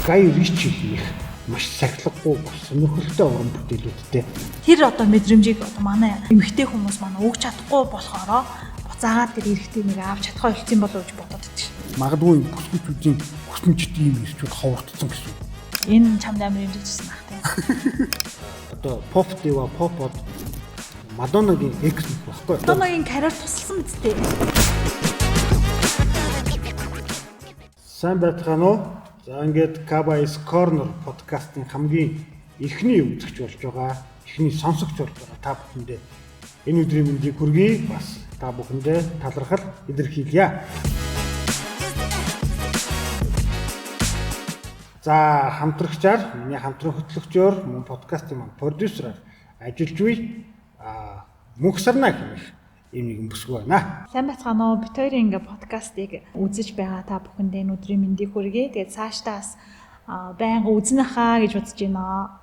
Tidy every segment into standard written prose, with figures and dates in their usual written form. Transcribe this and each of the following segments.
Гай Ричи хийх маш сахилгагүй сонирхолтой уран бүтээлүүдтэй. Тэр одоо мэдрэмжийг одоо манай эмэгтэй хүмүүс манай өгч чадахгүй болохоор буцаагаад тэр эрэгтэй нэг авч чадхаа хэлсэн болов гэж бодоод байдаг. Магадгүй бүсгүүчүүдийн хүсэмжт ийм ирчүүд ховордсон гэсэн. Энэ чамд амар имжижсэн ах тийм. Одоо pop diva pop-од Мадоннагийн X баггүй. Мадоннагийн карьер тусалсан мэт дээ. Сайн байцгаана уу? За ингээд Kabai's Corner подкастын хамгийн эхний үзэгч болж байгаа, эхний сонсогч болж байгаа та бүхэндээ энэ өдрийн мэндийг хүргэе. Бас та бүхэндээ талархал илэрхийлье. За хамтрагчаар, миний хамтран хөтлөгчөөр, мөн подкастын маань продюсераар ажиллаж буй Мөнх Сарна гэх ийм нэгэн бүсгүй байна. Сайн байцгаана уу? Бид хоёрын ингээ подкастыг үзэж байгаа та бүхэндээ энэ өдрийн мэндийг хүргэе. Тэгээд цаашдаас байнга үзнэ хаа гэж бодож байна.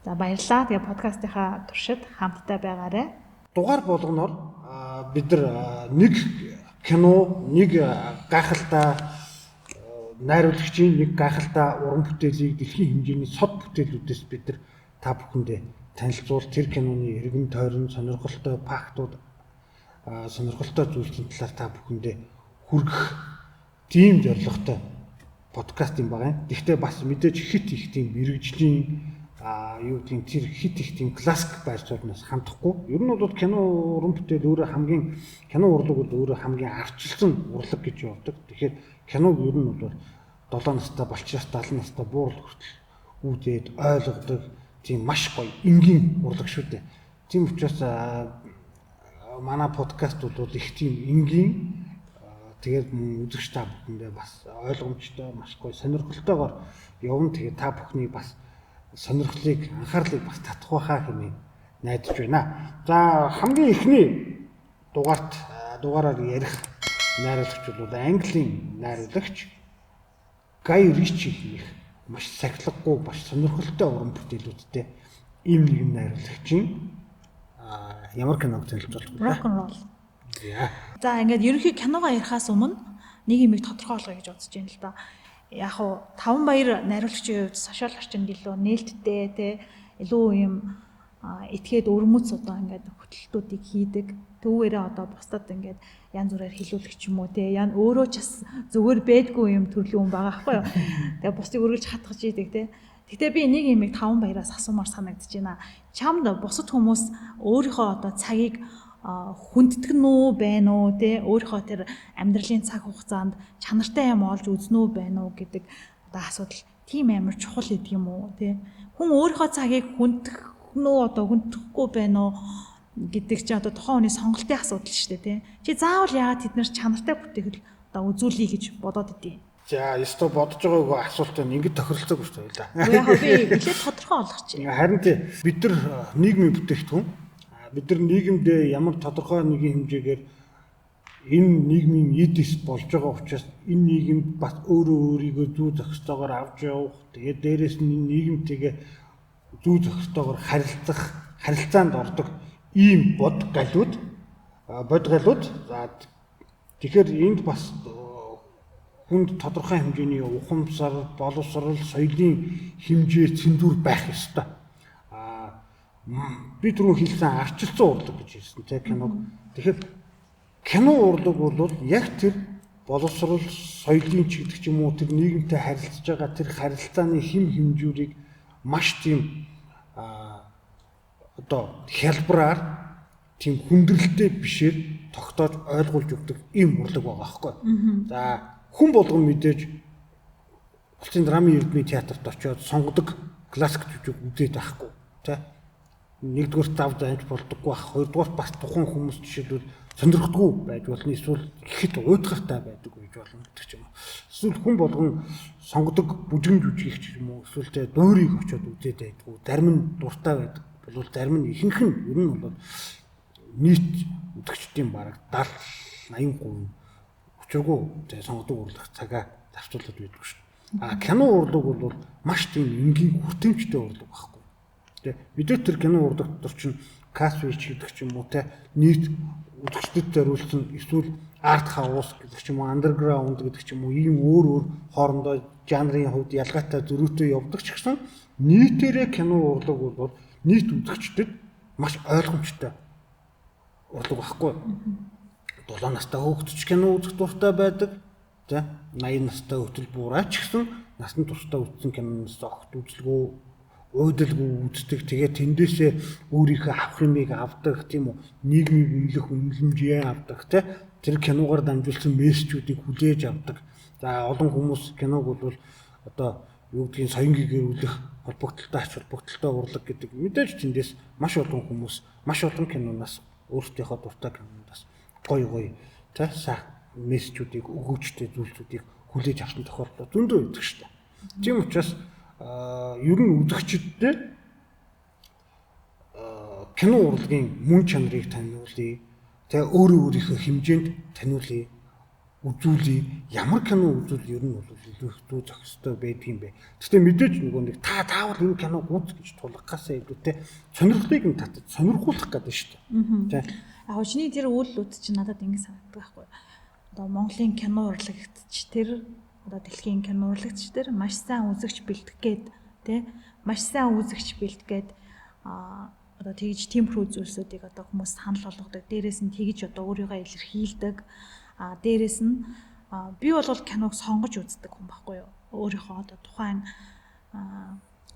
За баярлалаа. Тэгээд подкастынхаа туршид хамтдаа байгаарай. Дугаар болгоноор бид нар нэг кино, нэг гайхалтай найруулагчийн, нэг гайхалтай уран бүтээлийг дэлхийн хэмжээний сод бүтээлүүдээс бид нар та бүхэндээ танилцуул, тэр киноны эргэн тойрон, сонирхолтой фактууд, сонирхолтой зүйлсийн талаар та бүхэндээ хүргэх тийм зорилготой подкаст юм байна. Гэхдээ бас мэдээж хит их тийм мэрэгжлийн юу тийм тэр хит их тийм классик байр сууриас хандахгүй. Ер нь бол кино уран бүтээл өөрөө хамгийн кино урлаг бол өөрөө хамгийн арчилсан урлаг гэж явдаг. Тэгэхээр киног ер нь бол 7 настай, болчроос 70 настай буурал хүртэл үүдээд ойлгодог тийм маш гоё энгийн урлаг шүү дээ. Тийм учраас манай подкастууд бол их тийм энгийн, тэгээд үзэгч та бүхэндээ бас ойлгомжтой, маш гоё сонирхолтойгоор явна. Тэгээд та бүхний бас сонирхлыг, анхаарлыг бас татах байхаа хэмээн найдаж байна. За хамгийн эхний дугаараар ярих найруулагч бол Английн найруулагч Гай Ричи хийх маш сахилгагүй, маш сонирхолтой уран бүтээлүүдтэй ийм нэгэн найруулагчийн ямар киног танилцуулж байна? Rock and roll. За ингээд ерөнхий киногоо ярихаас өмнө нэг юм тодорхой болгоё гэж бодож байна л да. Яг уу Таван Баяр найруулагчийн хувьд сошиал орчинд илүү нээлттэй те илүү юм этгээд өрмөц одоо ингээд хөтөлтүүдийг хийдэг. Түүгээрээ одоо бусдад ингээд янз бүрээр хилүүлэх ч юм уу те яа өөрөө ч бас зүгээр байдгүй юм төрлөө юм байгаа байхгүй юу. Тэгээ бусдыг өргөж хатгаж идэг те. Гэтэ би нэг юм Таван Баяраас асуумаар санагдаж байна. Чамд бусад хүмүүс өөрийнхөө одоо цагийг хүндтгэн үү байна уу те өөрийнхөө тэр амьдралын цаг хугацаанд чанартай юм олж үзнэ үү байна уу гэдэг одоо асуудал тийм амар чухал гэдэг юм уу те хүн өөрийнхөө цагийг хүндтгэн үү одоо хүндэхгүй байна уу гэдэг чинь одоо тухайн хүний сонголтын асуудал шүү дээ те чи заавал яагаад тэд нар чанартай бүтээгэл одоо үзүүлэе гэж бодоод идэв. За ёстой бодож байгаагүй асуулт нь ингэж тохиролцоогүй шүү дээ. Яг би нэлээд тодорхой болгочих. Харин бид нар нийгмийн бүтээгдэхүүн. Бид нар нийгэмдээ ямар тодорхой нэгэн хэмжээгээр энэ нийгмийн эдис болж байгаа учраас энэ нийгэмд бас өөрөө өөрийгөө зүй зохистойгоор авч явах. Тэгээд дээрэс нь нийгэмтэйгээ зүй зохистойгоор харилцах, харилцаанд ордог ийм бод галууд. За тэгэхээр энд бас хүнд тодорхой хэмжээний ухамсар, боловсрол, соёлын хэмжээ цэндүүр байх ёстой. Би түрүү хэлсэн арчилсан урлаг гэж хэлсэн тийм киног. Тэгэхээр кино урлаг бол яг тэр боловсрол, соёлын ч гэдэг ч юм уу тэр нийгэмтэй харилцаж байгаа тэр харилцааны хэм хэмжүүрийг маш тийм одоо хялбараар тийм хүндрэлтэй бишээр тогтоож ойлгуулж өгдөг ийм урлаг байгаа байхгүй. За хүн болгон мэдээж улсын драмын эрдмийн театрт очиод сонгодог классик жүжиг үзээд байхгүй тийм. Нэгдүгээр зав занж болдоггүй байх. Хоёрдугаар бас тухайн хүмүүс жишээлбэл сонирхдаггүй байж болно. Эсвэл ихэд уйдгартай байдаг гэж болно гэдэг ч юм уу. Эсвэл хүн болгон сонгодог бүжгэн жүжигч юм уу. Эсвэл тэ дуурийг очиод үзээд байдгүй. Зарим нь дуртай байдаг. Болвол зарим нь ихэнх нь ер нь бол нийт үзэгчдийн бараг 70-80% учиргүй тэ сонгодог урлах цагаа зарцуулаад байдаг шүү дээ. Кино урлаг бол маш тийм энгийн хүртээмжтэй урлаг байхгүй. Мэдээ тэр кино урлагт дотор чинь касвич гэдэг ч юм уу те нийт үзэгчдэд зориулсан эсвэл арт хаус гэдэг ч юм уу андерграунд гэдэг ч юм уу ийм өөр хоорондоо жанрын хувьд ялгаатай зөрүүтэй явдаг ч гэсэн нийтээрээ кино урлаг бол нийт үзэгчдэд маш ойлгомжтой урлаг байхгүй. 7 настай хүүхэд ч кино үзэх дуртай байдаг. За 80 настай хөтөл буураач гэсэн насны туршдаа үзсэн киноноос огт үзэлгүй уйдалгүй үздэг. Тэгээд тэндээсээ өөрийнхөө авах юмыг авдаг тийм үү. Нийгмийг үнэлэх үнэлэмжээ авдаг тий. Тэр киногаар дамжуулсан мессежүүдийг хүлээж авдаг. За олон хүмүүс киног бол одоо юу гэдгийг соёнгийн гэрүүлэх холбогдлолтой ач холбогдолтой урлаг гэдэг мэдээж тэндээс маш олон хүмүүс маш олон киноноос өөрсдийнхөө дуртай киноноос гоё тий сайн мессежүүдийг өгөөжтэй зүйлсүүдийг хүлээж авсан тохиолдол зөндөө байдаг шүү дээ. Тийм учраас ер нь үзэгчдэд кино урлагийн мөн чанарыг таниулъя. Тэгээ өөрийнхөө хэмжээнд таниулъя. Үзүүлээ. Ямар кино үзүүл ер нь бол илүү их зүй зохистой байдаг юм бэ. Гэхдээ мэдээж нөгөө нэг таавал энэ киног үз гэж тулгахаасаа илүүтэй сонирхлыг нь татаж сонирхуулах гэдэг шүү дээ. Тийм. Яг чиний тэр үйлдэлүүд чинь надад ингэ санагддаг байхгүй. Одоо Монголын кино урлагч тэр одоо дэлхийн кино урлагч тэр маш сайн үзэгч бэлтгэгээд тий маш сайн үзэгч бэлтгээд одоо тэгж тиймэрхүү зүйлсүүдийг одоо хүмүүс санал болгодог. Дээрээс нь тэгж одоо өөрийгөө илэрхийлдэг. Дээрээс нь би бол киног сонгож үздэг хүн байхгүй юу. Өөрийнхөө одоо тухайн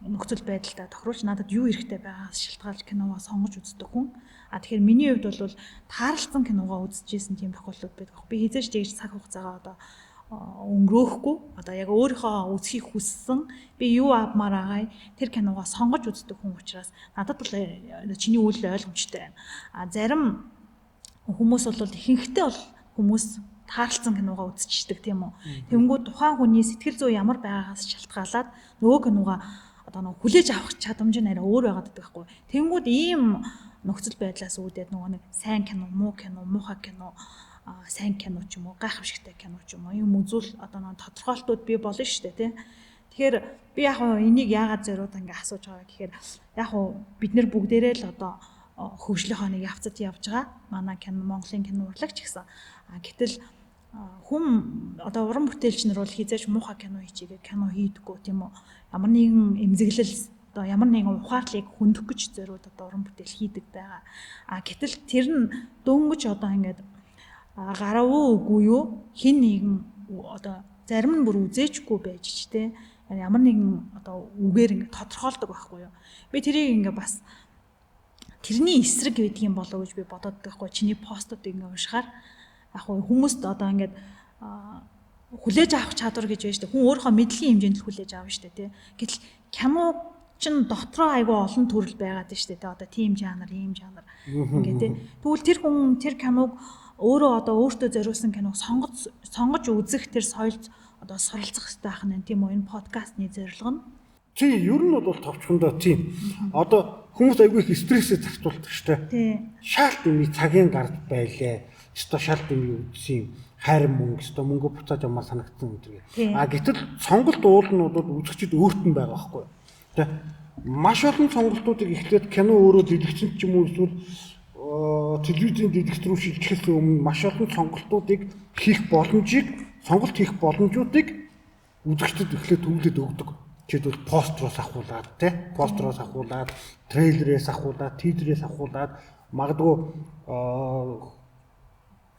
нөхцөл байдалтай тохируулж надад юу хэрэгтэй байгаас шалтгаалж киногоо сонгож үздэг хүн. Тэгэхээр миний хувьд бол таарлцсан киногоо үзчихсэн тийм тохиолдлууд байдаг. Би хизээч тэгж цаг хугацаагаа одоо өнгөрөөхгүй одоо яг өөрийнхөө үзхийг хүссэн би юу авмаар байгаа тэр киногоо сонгож үздэг хүн учраас надад бол чиний үйлдэл ойлгомжтой байна. Зарим хүмүүс бол ихэнхдээ бол хүмүүс таарлцсан киногоо үзчихдэг тийм үү. Тэнгүүд тухайн хүний сэтгэл зүй ямар байгаагаас шалтгаалаад нөгөө киногоо одоо хүлээж авах чадамж нь арай өөр байгаад байдаг байхгүй. Тэнгүүд ийм нөхцөл байдлаас үүдээд нөгөө нэг сайн кино, муу кино, муухай кино сайн кино ч юм уу гайхамшигтай кино ч юм уу юм үзүүл одоо нэг тодорхойлтууд бий болно шүү дээ тий. Тэгэхээр би яг энийг яагаад зориуд ингээ асууж байгаа гэхээр яг бид нэр бүгдээрээ л одоо хөгжлийнхөө нэг явцад явж байгаа. Манай кино Монголын кино урлагч гэсэн. Гэтэл хүм одоо уран бүтээлч нар бол хизээч муухай кино хийчихээ кино хийдэггүй тийм үү. Ямар нэгэн эмзэглэл одоо ямар нэгэн ухаарлыг хөндөх гэж зориуд одоо уран бүтээл хийдэг байгаа. Гэтэл тэр нь дөнгөж одоо ингээд гарав үгүй юу хин нэгэн одоо зарим нь бүр үзээчгүй байж ч те ямар нэгэн одоо үгээр ингэ тодорхойлдог байхгүй юу. Би тэрийг ингээ бас тэрний эсрэг гэдэг юм болоо гэж би бодоод байхгүй. Чиний постуудыг ингээ уншихаар яг хүмүүст одоо ингээд хүлээж авах чадвар гэж байна шүү дээ. Хүн өөрийнхөө мэдлэгийн хэмжээнд л хүлээж авна шүү дээ тий. Гэтэл кино чин дотроо айгүй олон төрөл байгаад шүү дээ. Одоо тийм жанр, ийм жанр ингээ тий. Тэгвэл тэр хүн тэр киног өөрөө одоо өөртөө зориулсан киног сонгож үзэх тэр соёлд одоо суралцах хэрэгтэй байх нь тийм үү? Энэ подкастны зорилго нь. Тийм, ер нь бол товчхондоо тийм. Одоо хүмүүс айгүй их стрессээ зарцуулдаг штэ. Тийм. Шаалт юм цагийн гард байлаа. Өстой шаалт юм үзсэн хайр мөнгө, өстой мөнгө буцааж амаар санагдсан гэдэг. Гэтэл сонголт уулнууд бол үзэгчд өөрт нь байгаа байхгүй. Тэ. Маш олон сонголтуудыг эхлээд кино өөрөө дэлгэцэн ч юм уу эсвэл телевизийн дэлгэц рүү шилжихээс өмнө маш олон сонголтуудыг хийх сонголт хийх боломжуудыг үзэгчдэд эхлээд төвлөд өгдөг. Жишээлбэл построос ахуулаад, построос ахуулаад, трейлерээс ахуулаад, тизерээс ахуулаад магадгүй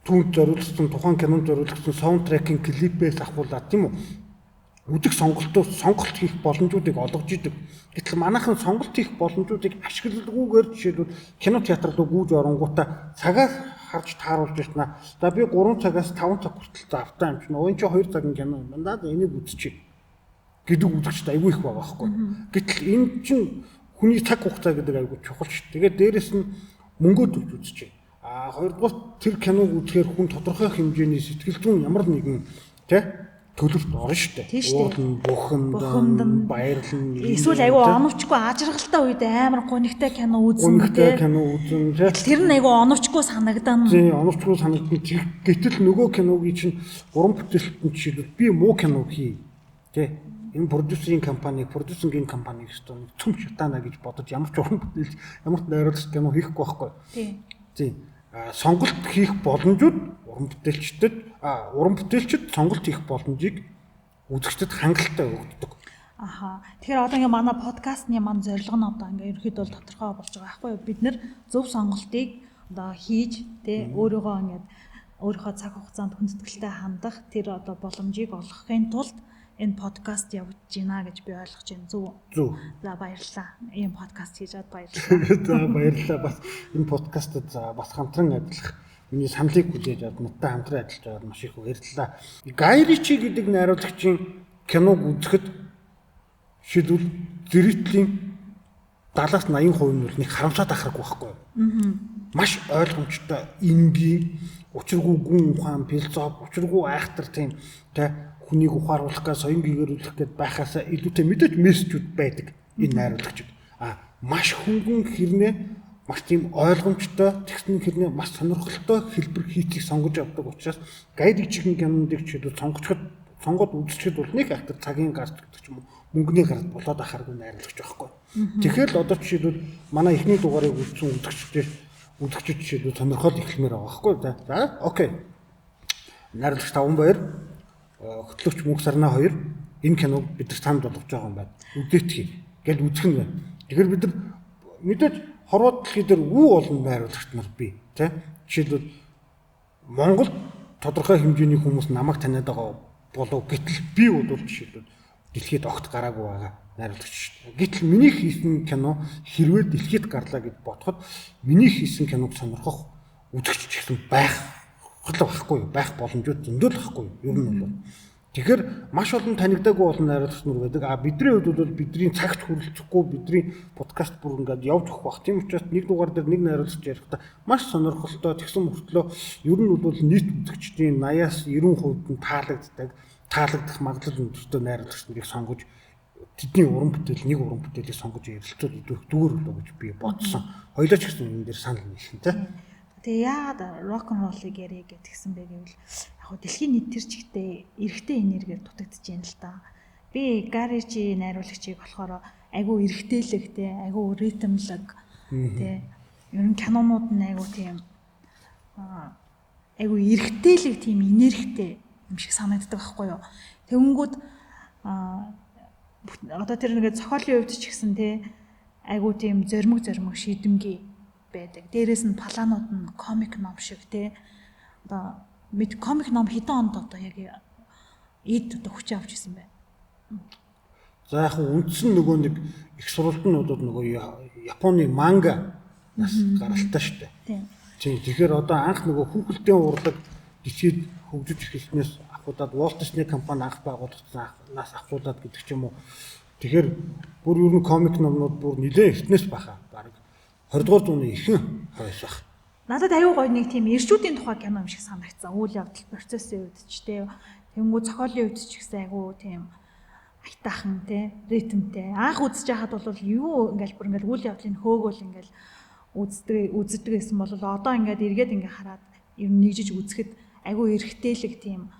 түүнд зориулсан тухайн кинонд зориулсан саундтрекийн клипээс ахуулаад тийм үү? Үзэх сонголт хийх боломжуудыг олгож идэг. Гэтэл манайхан сонголт хийх боломжуудыг ашигладаггүйгээр жишээлбэл кино театр руу гүйж оронгуудаа цагаас харж тааруулж байна. За би 3 цагаас 5 цаг хүртэл автаа юм чинь. Өөн чи 2 цагийн кино юм байна. Даа энийг үзчихье гэдэг үзэгчд айгүй их байгаа байхгүй. Гэтэл энэ чинь хүний цаг хугацаа гэдэг айгүй чухал шүү. Тэгээд дээрэс нь мөнгөө төлж үзчихье. Хоёрдугаар тэр киног үзэхээр хүн тодорхой хэмжээний сэтгэл зүйн ямар нэгэн төлөвт орно шүү дээ. Уулын, бухимдан, баярлан. Эсвэл айгүй оновчгүй ажиргалтай үед амар гонигтай кино үзэн тэр нь айгүй оновчгүй санагдан. Тийм, оновчгүй санагдан. Гэтэл нөгөө киногийн чинь уран бүтээлчд жишээлбэл би муу кино хий. Энэ продюсерийн компаниг өстөө цөм шатаана гэж бодож ямар ч уран бүтээлч ямар ч найруулагч кино хийхгүй байхгүй. Тийм. Сонголт хийх боломжууд уран бүтээлчд сонголт хийх боломжийг үзэгчдэд хангалттай өгдөг. Аха. Тэгэхээр одоо ингээ манай подкастны маань зорилго нь одоо ингээ ерөөхдөө тодорхой болж байгаа байхгүй юу? Бид нэр зөв сонголтыг одоо хийж тэ өөрийгөө ингээ өөрийнхөө цаг хугацаанд хүндэтгэлтэй хандах тэр одоо боломжийг олгохын тулд энэ подкаст явуулж байна гэж би ойлгож байна. Зөв. За баярлалаа. Ийм подкаст хийж чад баярлалаа. За баярлалаа. Бас энэ подкастад бас хамтран ажиллах миний саналыг хүлээж аваад надтай хамтран ажиллаж байгаад маш их баярлалаа. Гай Ричи гэдэг найруулагчийн киног үзэхэд шийдвэл зэрэгтлийн 70-80% нь бол нэг харамсаад ахраггүй байхгүй юу? Маш ойлгомжтой, энгийн, учиргүй гүн ухаан, философи, учиргүй айхтар тийм тэ хүнийг ухааруулах гээ, соён гэгэрүүлэх гээд байхаасаа илүүтэй мэдээж мессежүүд байдаг энэ найруулагчид. Маш хөнгөн хэрнээ маш тийм ойлгомжтой, тэгсэн хэрнээ маш сонирхолтой хэлбэр хийхийг сонгож авдаг учраас Гай Ричигийн киноныг жишээлбэл сонгоод үзчихэд бол нэг ахтар цагийн гарч гэдэг ч юм уу мөнгөний гард болоод ахааргүй найруулагч байхгүй. Тэгэхээр л одоо жишээлбэл манай эхний дугаарыг үзсэн үзэгчид жишээлбэл сонирхол эхлэмээр байгаа байхгүй. За окей. Найруулагч Таван Баяр, хөтлөгч Мөнх Сарна 2 энэ киног бид нар танд болгож байгаа юм байна. Үдээтгэе гэж үзэх нь байна. Тэгэхээр бид нар мэдээж хорвоо дэлхий дээр үү олон найруулагч нар бий. Тэ жишээлбэл Монгол тодорхой хэмжээний хүмүүс намайг таниад байгаа болов гэтэл би бол жишээлбэл дэлхийд огт гараагүй байгаа найруулагч. Гэтэл миний хийсэн кино хэрвээ дэлхийд гарлаа гэж бодоход миний хийсэн киног сонирхох үзэгч ч гэсэн байх боломжууд зөндөл байхгүй юу? Ер нь бол. Тэгэхээр маш олон танигдаагүй олон найруулагч нар байдаг. Бидний хувьд бол бидний цагт хүрэлцэхгүй бидний подкаст бүр ингээд явж өгөх бах. Тийм учраас нэг дугаар дээр нэг найруулагч ярихдаа маш сонирхолтой тэгсэн мөртлөө ер нь бол нийт үзэгчдийн 80-аас 90% нь таалагдах магадлал өндөртэй найруулагч нарыг сонгож тэдний уран бүтээл нэг уран бүтээлийг сонгож ярилцаад өгөх дүүр болоо гэж би бодсон. Хоёлоо ч гэсэн энэ дээр санал нийлсэн тийм. Тэгээ яагаад рок н роллыг ярих гэдгсэн бэ гэвэл яг хөө дэлхийн нийт төр чигтээ эрэгтэй энергиэр дутагдж байна л да. Би Гай Ричи найруулагчийг болохоор айгүй эрэгтэйлэгтэй, айгүй ритмлэг тий. Ер нь кинонууд нь айгүй тийм айгүй эрэгтэйлэг тийм энергитэй юм шиг санагддаг байхгүй юу. Тэнгүүд одоо тэр нэгэ зохиолын хувьд ч гэсэн тий айгүй тийм зоримог шийдэмгий байдаг. Дээрээс нь планууд нь комик ном шиг тий. Одоо мэд комик ном хэдэн онд одоо яг эд одоо хүч авч ирсэн бэ? За яг үндсэн нөгөө нэг их сурвалжнуудад нөгөө Японы манга нас гаралтай шүү дээ. Тийм. Тэгэхээр одоо анх нөгөө хүүхэлдэйн урлаг дэлхийд хөгжиж эхэлснээс ахуудаад Walt Disney компани анх байгуулагдсан нас ахуудаад гэдэг ч юм уу. Тэгэхээр бүр ер нь комик номнууд бүр нэлээд эртнээс баха. Бараг 20 дугаар зууны ихэнх хойших. Надад аюу гой нэг тийм эрчүүдийн тухай кино юм шиг санагдсан. Үйл явдал процессын үед ч тийм. Тэнгүү зохиолын үед ч гэсэн аюу тийм айтаахан тий ритмтэй. Анх үзэж байхад бол юу ингээл бүр ингээл үйл явдлын хөөгөл ингээл үздэг гэсэн бол одоо ингээд эргээд ингээ хараад ер нь нэгжиж үзэхэд аюу эргэтэлэг тийм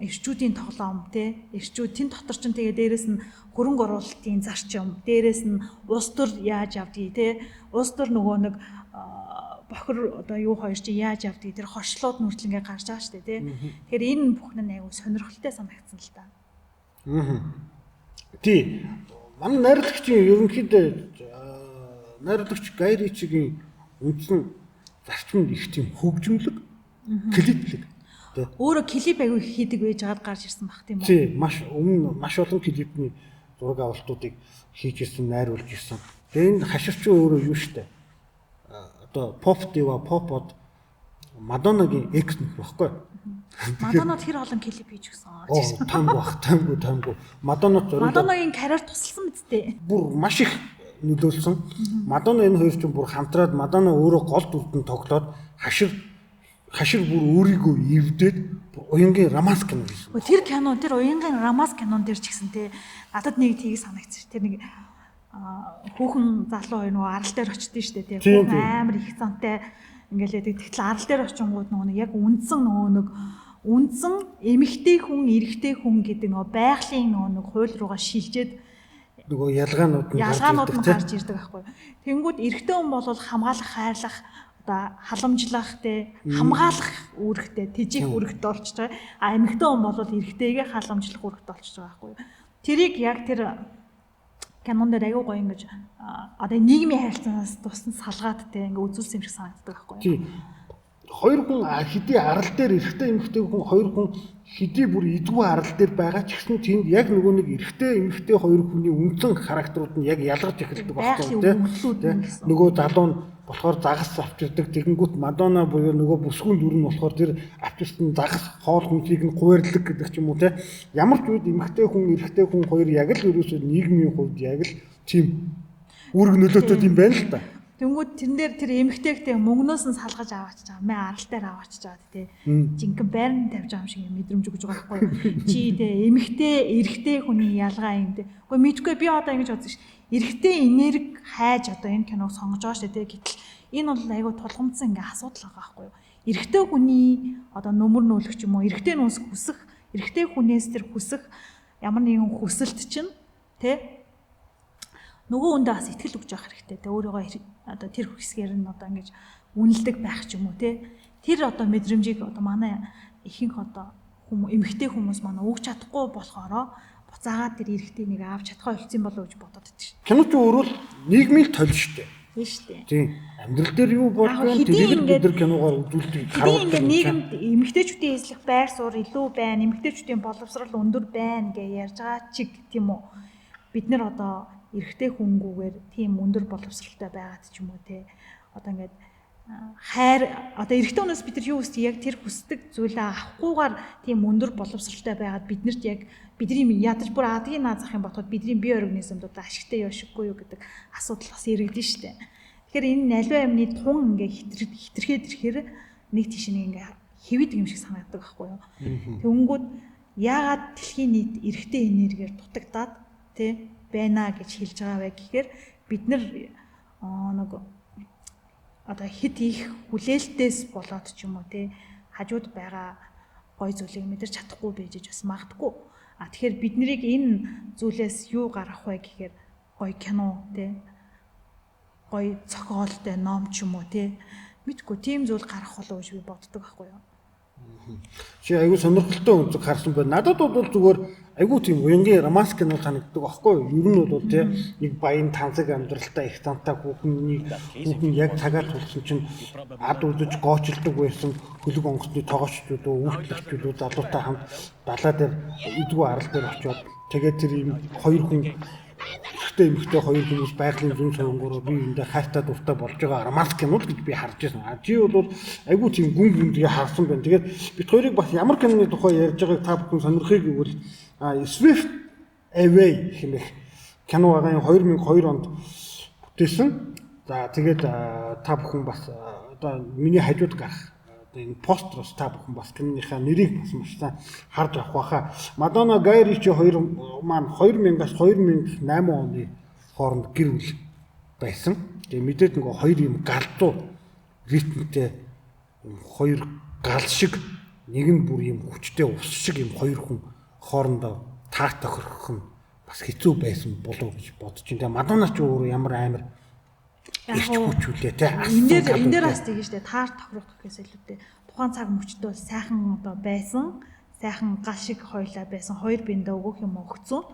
эрчүүдийн тоглоом тий эрчүүд тэн дотор ч тэгээ дээрэс нь хөрөнгө оруулалтын зарчим дээрэс нь улс төр яаж явдгийг тий улс төр нөгөө нэг бохир одоо юу хоёр чи яаж явдгийг тэр хоршлууд нүртлэнгээ гарч байгаа шүү дээ тий тэгэхээр энэ бүхэн нь аюу сонирхолтой санагдсан л та. Тий манай найруулагчийн ерөнхийдөө найруулагч Гай Ричигийн үндсэн зарчмд их тийм хөгжмөлөг клиплэг өөрөө клип аягүй хийдэг байж байгаад гарч ирсэн баг тийм үү? Тий, маш олон клипний зураг авалтуудыг хийж ирсэн, найруулж ирсэн. Тэгээ энэ хаширчин өөрөө юу штэ. Одоо pop diva pop-од Мадоннагийн X нөх баггүй. Мадоннад хэр олон клип хийж өгсөн. Тамгүй. Мадоннагийн карьер тусалсан мэдтэй. Бүр маш их нөлөөлсөн. Мадонна энэ хоёр ч бүр хамтраад Мадонна өөрөө гол дүрдэн тоглоод хашир бүр өөрийгөө ивдээд уянгийн романс кино хийсэн. Тэр уянгийн романс кинон дээр ч гэсэн те надад нэг тийг санагдчих. Тэр нэг хүүхэн залуу хоёр нөгөө арал дээр очдсон шүү дээ те. Хүүхэн амар их зантай ингээл яадаг. Тэгтэл арал дээр очингууд нөгөө яг үндсэн эмэгтэй хүн, эрэгтэй хүн гэдэг нөгөө байгалийн нөгөө хууль руугаа шилжээд нөгөө ялгаанууд нь гарч ирдэг байхгүй. Тэнгүүд эрэгтэй хүн бол хамгаалах, хайрлах, одоо халамжлах те хамгаалах үүрэгтэй тэжих үүрэгтэй болчихж байгаа. А эмэгтэй хүн бол эрэгтэйгээ халамжлах үүрэгтэй болчихж байгаа байхгүй юу. Тэрийг яг тэр канон дээр аягүй гоё ингэж одоо нийгмийн харилцаанаас тусна салгаад те ингээ үзүүлсэн юм шиг санагддаг байхгүй юу. Тийм. Хоёр хүн хэдий арал дээр эрэгтэй эмэгтэй хүн хоёр хүн хэдий бүр идэггүй арал дээр байгаа ч гэсэн тэнд яг нөгөө нэг эрэгтэй эмэгтэй хоёр хүний үндсэн характерууд нь яг ялгаж эхэлдэг байхгүй тийм. Нөгөө залуу нь болохоор загас авчирдаг тэгэнгүүт Мадонна буюу нөгөө бүсгүүн дүр нь болохоор тэр авчирсан загас хоол хүнсийг нь гуйрлаг гэдэг ч юм уу тийм. Ямар ч үед эмэгтэй хүн эрэгтэй хүн хоёр яг л ерөөсөө нийгмийн хувьд яг л тийм үүрэг нөлөөтэй юм байна л да. Тэнгүүд тэрэн дээр тэр эмэгтэйгтэй мөнгнөөс нь салгаж аваачиж байгаа. Мэ арал дээр аваачиж байгаа тий. Жинхэнэ байрны тавьж байгаа юм шиг мэдрэмж өгж байгаа байхгүй юу? Чи тий эмэгтэй, эрэгтэй хүний ялгаа юм тий. Гэхдээ мэдгүй би одоо ингэж бодсон ш. Эрэгтэй энерги хайж одоо энэ киног сонгож байгаа шүү дээ тий. Гэтэл энэ бол айгүй тулгамдсан ингээ асуудал байгаа байхгүй юу? Эрэгтэй хүний одоо нөмөр нүүлэх юм уу? Эрэгтэй нүнс хүсэх, эрэгтэй хүнээс тэр хүсэх ямар нэгэн хүсэлт чинь тий нөгөө хүндээ бас итгэл өгж явах хэрэгтэй. Тэ өөрийгөө одоо тэр хэсгээр нь одоо ингэж үнэлдэг байх ч юм уу те. Тэр одоо мэдрэмжийг одоо манай ихэнх одоо эмэгтэй хүмүүс манай өгч чадахгүй болохоро буцаагаад тэр эрэгтэй нэг авч чадхаа болцсон болов гэж бодоод байдаг шин. Кино ч өөрөө нийгмийн толь штэ. Тийм штэ. Тийм. Амьдрал дээр юу болдгоо тэрийг бид нар киногоор үзүүлдэг харуулдаг. Тийм нийгэмд эмэгтэйчүүдийн эзлэх байр суурь илүү байна, эмэгтэйчүүдийн боловсрол өндөр байна гэж ярьж байгаа чиг тийм үү. Бид нар одоо эрэгтэй хүнгүүгээр тийм өндөр боловсралтай байгаад ч юм уу те одоо ингээд хайр одоо эрэгтэй хүнээс бид нар юу хүсдэг яг тэр хүсдэг зүйлээ авахгүйгээр тийм өндөр боловсралтай байгаад биднэрт яг бидний ядаж бүр адгийн наазах юм бодоход бидний бие организмд ашигтай юу шиггүй юу гэдэг асуудал бас иргэдэн штэ. Тэгэхээр энэ аливаа юмны тун ингээ хитрхэд ирэхээр нэг тийш нэг ингээ хэвид юм шиг санагддаг байхгүй юу. Тэнгүүд яагаад дэлхийн нийт эрэгтэй энергиэр дутагдаад те байна гэж хэлж байгаа вэ гэхээр бид нар нэг одоо хит их хүлээлтээс болоод ч юм уу те хажууд байгаа гой зүйлийг мэдэрч чадахгүй байж бас магадгүй. А тэгэхээр бид нарыг энэ зүйлээс юу гаргах вэ гэхээр гой кино те гой зохиолтой ном ч юм уу те мэдгүй тийм зүйл гарах болов гэж би боддог байхгүй юу. Чи айгүй сонирхолтой үнцэг харсан байна. Надад бол зүгээр айгүй тийм уянгийн романс кино санагддаг байхгүй юу? Ер нь бол тийм нэг баян танцэг амьдралтай их цантаа хүүхэн яг цагаар тулсан чинь ад үзэж гоочилдог байсан хөлөг онгоцны тоогоочдууд үүртлэгчдүүд залуутай хамт далаа дээр идэггүй арал дээр очиод тэгээд тэр ийм хоёр хүн ихтэй эмхтэй хоёр хүмүүс байгалийн зүүн сонгороо би энэ хайртай дуртай болж байгаа романс кинод гэж би харж байсан. Чи бол айгүй тийм гүн гүнгээ харсан байна. Тэгээд бид хоёрыг бас ямар киноны тухай ярьж байгааг та бүхэн сонирхыг гэвэл Swift Away хэмээх кино байгаа 2002 онд бүтээсэн. За тэгээд та бүхэн бас одоо миний хажууд гарах энэ постероос та бүхэн бас киноныхаа нэрийг бас маш сайн харж авах байхаа. Мадонна Гай Ричи хоёр маань 2000-аас 2008 оны хооронд гэр бүл байсан. Тэгээ мэдээд нөгөө хоёр юм галзуу ритмтэй хоёр гал шиг нэг нь бүр юм хүчтэй ус шиг юм хоёр хүн хоорондоо таар тохирох нь бас хэцүү байсан болов гэж бодож байна. Тэгээ Мадонна ч өөрөө ямар амар яг хүчүүлээ те. Энэ дээр бас тийм шүү дээ. Таар тохирох гэхээс илүүтэй тухайн цаг мөчтөө сайхан одоо байсан, сайхан гал шиг хойлоо байсан, хоёр биендээ өгөх юм өгцөн.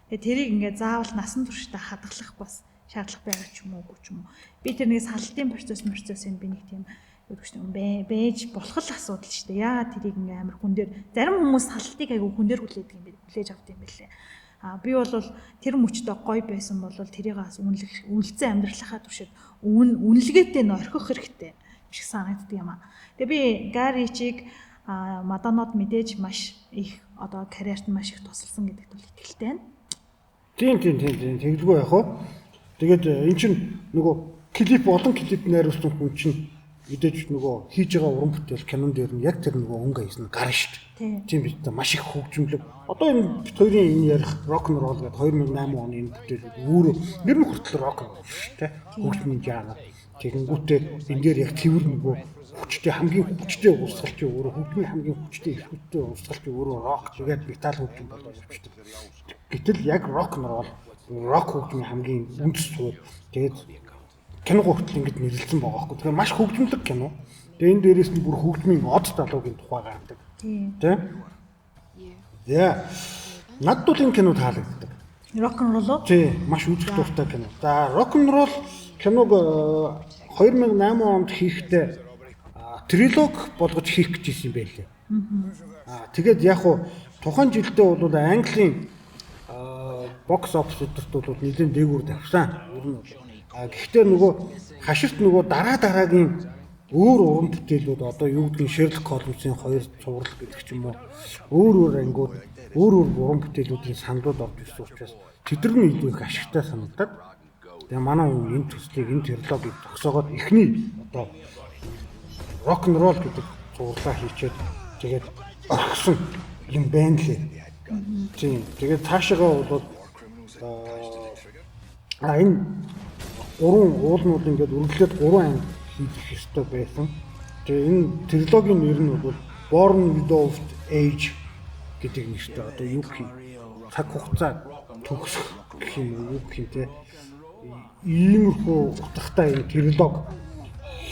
Тэгээ тэрийг ингээд заавал насан туршдаа хадгалах бас шаардлага байгаа ч юм уу үгүй ч юм уу. Би тэр нэг салтын процессыг би нэг тийм өгч юм байж болох л асуудал шүү дээ. Яагаад тэрийг ингээд амар хүн дээр зарим хүмүүс салтыг айгүй хүн дээр хүлээдэг юм бэ? Хүлээж авдаг юм байлээ. Би бол тэр мөчтөө гоё байсан бол тэрийг бас үнэлцэн амьдралынхаа туршид үнэлгээтэй нь орхих хэрэгтэй шиг санагддаг юм аа. Тэгээ би Гай Ричиг Мадоннод мэдээж маш их одоо карьерт маш их тусалсан гэдэгт бол итгэлтэй байна. Тийм тэгэлгүй яах вэ? Тэгээд эн чинь нөгөө клип олон клип найруулсан хүн чинь мэдээж нөгөө хийж байгаа уран бүтээл кинон дээр нь яг тэр нөгөө өнгө хийсэн гарна шүү дээ. Тийм биз дээ маш их хөгжимлөг. Одоо энэ бит хоёрын энэ ярих рок н рол гэдэг 2008 оны энэ бүтээл өөрөө нэр нь хүртэл рок н рол шүү дээ. Хөгжмийн жанр. Тэгэнгүүтээ энэ дээр яг цэвэр нөгөө хүчтэй хамгийн хүчтэй урсгалч өөрөө хөгжмийн хамгийн хүчтэй их хүчтэй урсгалч өөрөө рок тэгээд метал хөгжим болоо явчихдаг. Гэтэл яг рок н рол рок хөгжмийн хамгийн үндэс суурь. Тэгээд киног хүртэл ингэж нэрлэлсэн байгаа байхгүй. Тэгэхээр маш хөгжмөлөг кино. Тэгээ энэ дээрээс нь бүр хөгжмийн од залуугийн тухай гардаг. Тэ? Яа. Надад бол энэ кино таалагддаг. Рок н рол уу? Тий, маш үзэх дуртай кино. За, рок н рол киног 2008 онд хийхдээ трилог болгож хийх гэж ирсэн юм байлээ. Тэгээд яг хуу тухайн жилдээ бол Английн бокс офис өдөрт бол нэлээд дээгүүр тавьсан. Ер нь гэхдээ нөгөө хаширт нөгөө дараагийн өөр уран бүтээлүүд одоо юу гэдгийг Шерлок Холмсын 2 цуврал гэдэг ч юм уу өөр ангууд өөр уран бүтээлүүдийн саналуд орж ирсэн учраас тэдэр нь илүү их ашигтай санагдаад тэгээ манай хүн энэ төслийг энэ трилогыг зогсоогоод эхний одоо рок н рол гэдэг цувралаа хийчээд тэгээд орхисон юм байна лээ. Тийм. Тэгээд цаашаа бол энэ гурван уулнууд ингээд үргэлжлээд 3 анги хийх ёстой байсан. Тэгээ энэ трилогийн нэр нь бол Born Without Age гэдэг нэртэй одоо юу гэх юм цаг хугацаа төгсөх гэх юм уу гэх юм те иймэрхүү утгатай энэ трилог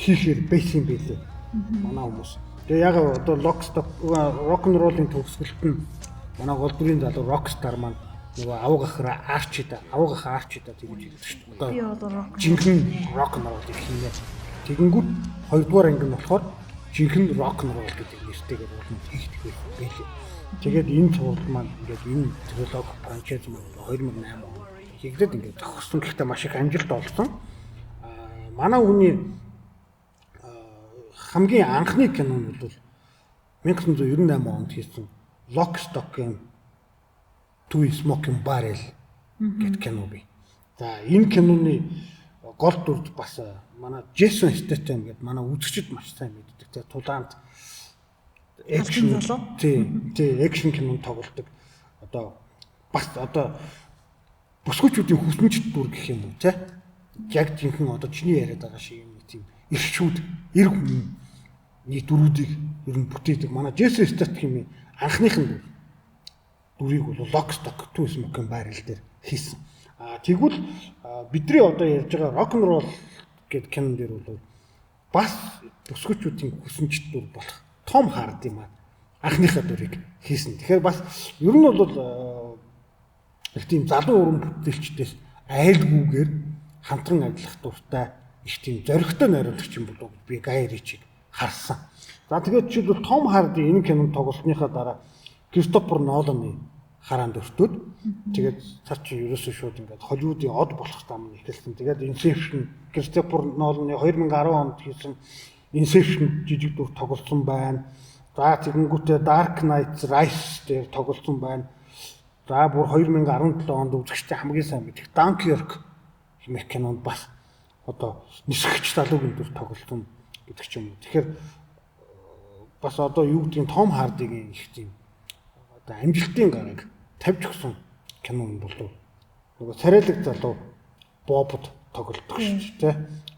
хийхээр байсан юм байлээ манай хүмүүс. Тэгээ яг одоо рок н ролын төгсгөлт нь манай голдврын залуу рокстар маань нөгөө авгахаараа арчида тэгж хэлдэг шүү дээ. Одоо жинхэнэ рок н рол гэх юм. Тэгэнгүүт 2 дугаар анги нь болохоор жинхэнэ рок н рол гэдэг нэртэйгээр болно хийх байлээ. Тэгээд энэ цуврал маань ингээд энэ трилог франчайз маань 2008 онд хийгдээд ингээд зогссон. Гэхдээ маш их амжилт олсон. Манай хүний хамгийн анхны кино нь бол 1998 онд хийсэн Lock, Stock and Two Smoking Barrel гэдэг кино бий. За энэ киноны гол дүрд бас манай Jason Statham гэдэг манай үзэгчд маш сайн мэддэг. Тэгээ тулаанд экшн экшн кино тоглодог. Одоо бас одоо бүсгүйчүүдийн хүсмжит дүр гэх юм уу те. Яг жинхэнэ одоо чиний яриад байгаа шиг юм тийм ирчүүд эр хүний дүрүүдийг ер нь бүтээдэг. Манай Jason Statham-ийн анхных нь дүрийг бол Lock, Stock, Two Smoking Barrel дээр хийсэн. Тэгвэл бидний одоо ярьж байгаа рок н рол гэдэг кинон дээр бол бас бүсгүйчүүдийн хүсэмжит дүр болох Том Харди маань анхныхаа дүрийг хийсэн. Тэгэхээр бас ер нь бол их тийм залуу уран бүтээлчдээс айлгүйгээр хамтран ажиллах дуртай их тийм зоригтой найруулагч юм болов би Гай Ричиг харсан. За тэгээд жишээлбэл Том Харди энэ кинонд тоглосныхаа дараа Кристофер Ноланы хараанд өртөөд тэгээд цаа чи ерөөсөө шууд ингээд Холливуудын од болох зам нь эхэлсэн. Тэгээд Inception Кристофер Ноланы 2010 онд хийсэн Inception жижиг дүр тоглосон байна. За тэгэнгүүтээ Dark Knight Rises дээр тоглосон байна. За бүр 2017 онд үзэгчтэй хамгийн сайн мэдих Dunkirk хэмээх кинонд бас одоо нисгэгч залуугийн дүр тоглосон гэдэг ч юм уу. Тэгэхээр бас одоо юу гэдгийг Том Хардигийн их тийм одоо амжилтын гараг тавьж өгсөн кино юм болов. Нөгөө царайлаг залуу Бобд тоглодог шүү дээ.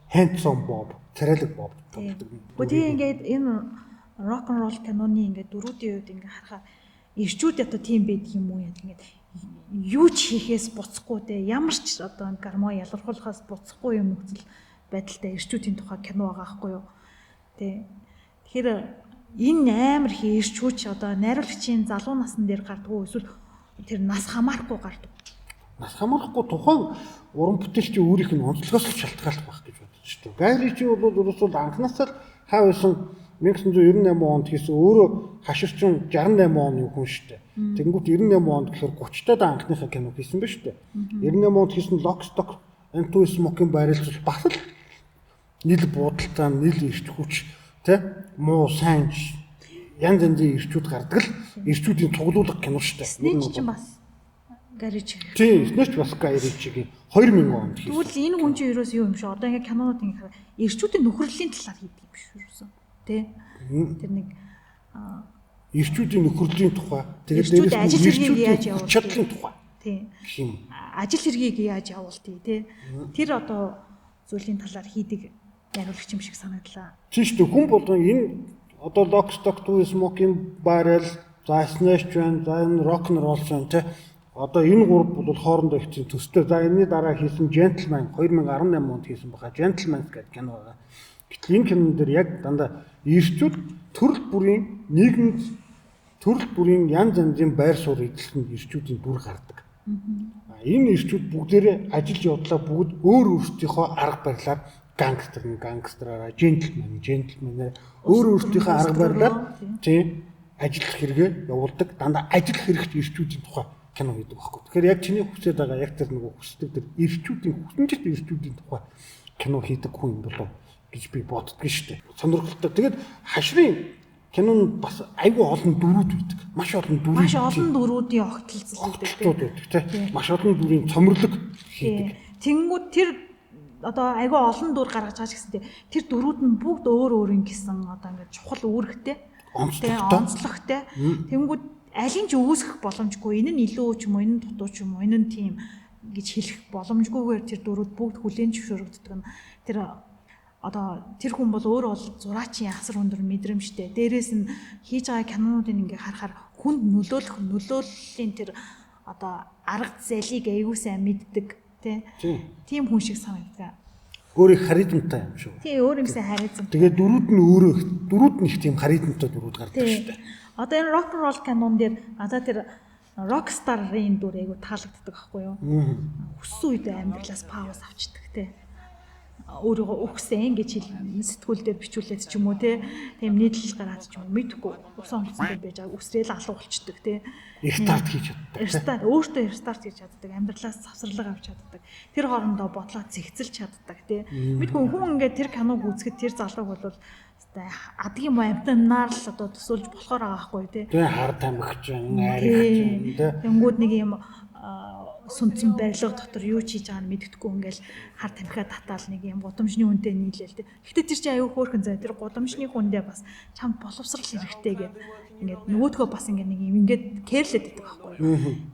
Handsome Bob, царайлаг Bob тоглодог. Гэхдээ ингээд энэ рок н рол киноны ингээд дөрүүдийн үед ингээд харахаар ирчүүд одоо тийм байдаг юм уу яа ингээд юу ч хийхээс буцахгүй те ямар ч одоо гармо ялгархуулахаас буцахгүй юм нөхцөл байдалтай ирчүүдийн тухай кино байгаа байхгүй юу. Тэгэхээр энэ амар ирчүүч одоо найруулагчийн залуу насн дээр гардгуу эсвэл тэр нас хамаарахгүй гардаг. Нас хамаарахгүй тухайн уран бүтээлчийн өөрийнх нь онцлогоос шалтгаалж байх гэж бодож шүү дээ. Гай Ричи бол ерөөсөө анхнаасаа хаа байсан 1998 онд хийсэн өөрөө хаширчин 68 оны хүн шүү дээ. Тэнгүүт 98 онд гэхээр 30 таад анхныхаа кино хийсэн ба шүү дээ. 98 онд хийсэн Lock, Stock and Two Smoking Barrel бас л нийл буудалтай нийл ирч хүч тэ муу сайн янз янзын ирчүүд гардаг л ирчүүдийн цуглуулга кино шүү дээ. Снэч ч бас Гай Ричи. Тийм, Снэч бас Гай Ричигийн 2000 онд хийсэн. Тэгвэл энэ хүн чинь ерөөс юу юм шиг одоо ингээ кинонууд ингээ ирчүүдийн нөхрөлийн талаар хийдэг юм биш үү? Тэ. Тэр нэг ирчүүдийн нөхрөлийн тухай тэгээд дээрээс нь ирчүүдийн яаж явуулах чадлын тухай. Тийм. Хим. Ажил хэргийг яаж явуултыг тэ. Тэр одоо зүйлийн талаар хийдэг найруулагч юм шиг санагдлаа. Тийм шүү дээ. Хүн болгон энэ одоо Lock, Stock, Two Smoking Barrel, за Snatch байна, за энэ Rock н Roll байна тэ. одоо энэ гурав бол хоорондоо их чинь төстэй. За энэний дараа хийсэн Gentleman 2018 онд хийсэн байгаа. Gentleman гэдэг кино байгаа. Гэтэл энэ кинон дээр яг дандаа ирчүүд төрөл бүрийн нийгэмд төрөл бүрийн янз янзын байр суурь эзлэсэн ирчүүдийн дүр гардаг. Энэ ирчүүд бүгдээрээ ажил явдлаа бүгд өөр өөрсдийнхөө арга барилаар гангстераараа gentleman өөр өөрсдийнхөө арга барилаар тийм ажиллах хэрэгээ явуулдаг. Дандаа ажил хэрэгт ирчүүдийн тухай кино хийдэг байхгүй. Тэгэхээр яг чиний хүсэж байгаа яг тэр нөгөө хүсдэг тэр ирчүүдийн хүсэмжит ирчүүдийн тухай кино хийдэг хүн юм болов гэж би боддог шүү дээ. Сонирхолтой. Тэгээд хашрын кинонд бас айгүй олон дүрүүд байдаг. Маш олон дүрүүдийн огтлцол байдаг тийм. Маш олон дүрийн цомрлог хийдэг. Тэнгүүд тэр одоо айгүй олон дүр гаргаж байгаа ч гэсэн тэр дүрүүд нь бүгд өөр өөр юм гисэн одоо ингээд чухал үүрэгтэй. Онцлогтой. Тэнгүүд аль нь ч үүсгэх боломжгүй. Энэ нь илүү ч юм уу, энэ нь дутуу ч юм уу, энэ нь тийм гэж хэлэх боломжгүйгээр тэр дүрүүд бүгд хүлээн зөвшөөрөгддөг нь тэр одоо тэр хүн бол өөрөө бол зураачийн асар өндөр мэдрэмжтэй. Дээрээс нь хийж байгаа кинонуудыг ингээ харахаар хүнд нөлөөллийн тэр одоо арга зэлийг аягүй сайн мэддэг тийм хүн шиг санагддаг. Өөр их харизмтай юм шүү. Тий, өөр юм сайн харизмтай. Тэгээд дөрүүд нь их тийм харизмтай дөрүүд гардаг шүү дээ. Одоо энэ рок н рол кинон дээр одоо тэр рокстарын дүр аягүй таалагддаг байхгүй юу? Өссөн үед амьдралаас пауз авчдаг те. Өөрийгөө өгсөн гэж сэтгүүл дээр бичүүлээд ч юм уу те. Тийм нийтлэл гараад ч юм уу мэдхгүй. Усан онцтой байж байгаа үсрээл алга болчдөг те. Рестарт хийж чаддаг. Өөртөө рестарт хийж чаддаг. Амьдралаас завсарлага авч чаддаг. Тэр хоорондоо бодлоо зэгцэлж чаддаг те. Мэдгүй хүн ингээд тэр киног үзэхэд тэр залууг бол адгийн амтнаар л одоо төсөөлж болохоор байгаа байхгүй тий. Тэгээ хар тамхич, айрах тий. Тэнгүүд нэг юм сүнцэн барилга дотор юу ч хийж байгааг нь мэддэггүй ингээл хар тамхиа татаал нэг юм гудамжны хүнтэй нийлээл тий. Гэхдээ тэр чинь аюу хөөрхөн зай тэр гудамжны хүндээ бас чамд боловсрал хэрэгтэй гэдэг ингээд нөгөөдгөө бас ингээд нэг юм ингээд кэрлээд байдаг байхгүй.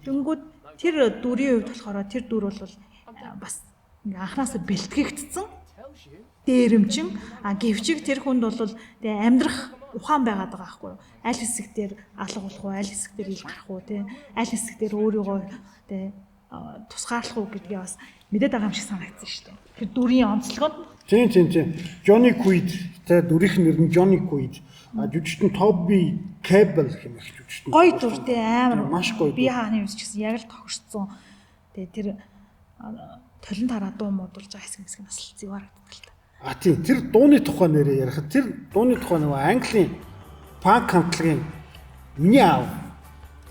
Тэнгүүд тэр дүрийн хувьд болохоор тэр дүр бол бас ингээ анханасаа бэлтгэгдсэн дээрэмчин гэвчиг тэр хүнд бол тэгээ амьдрах ухаан байгаад байгаа байхгүй юу? Аль хэсэг дээр алга болох уу, аль хэсэг дээр ил гарах уу, тий? Аль хэсэг дээр өөрийгөө тий тусгаарлах уу гэдгээ бас мэдээд байгаа юм шиг санагдсан шүү дээ. Тэр дүрийн онцлогод тийм. Johnny Quaid тэ дүрийнх нэр нь Johnny Quaid. Жүжигчдэн Toby Kebbell хэмээх жүжигчдэн. Гоё дүр тий амар маш гоё. Би хааны юмс гэсэн яг л тохирцсон. Тэгээ тэр толин тараа дуу модулж байгаа хэсэг нас л зэг харагддаг л та. Тийм тэр дууны тухай нэрээ ярих. Тэр дууны тухай нөгөө Английн панк хамтлагийн миний аав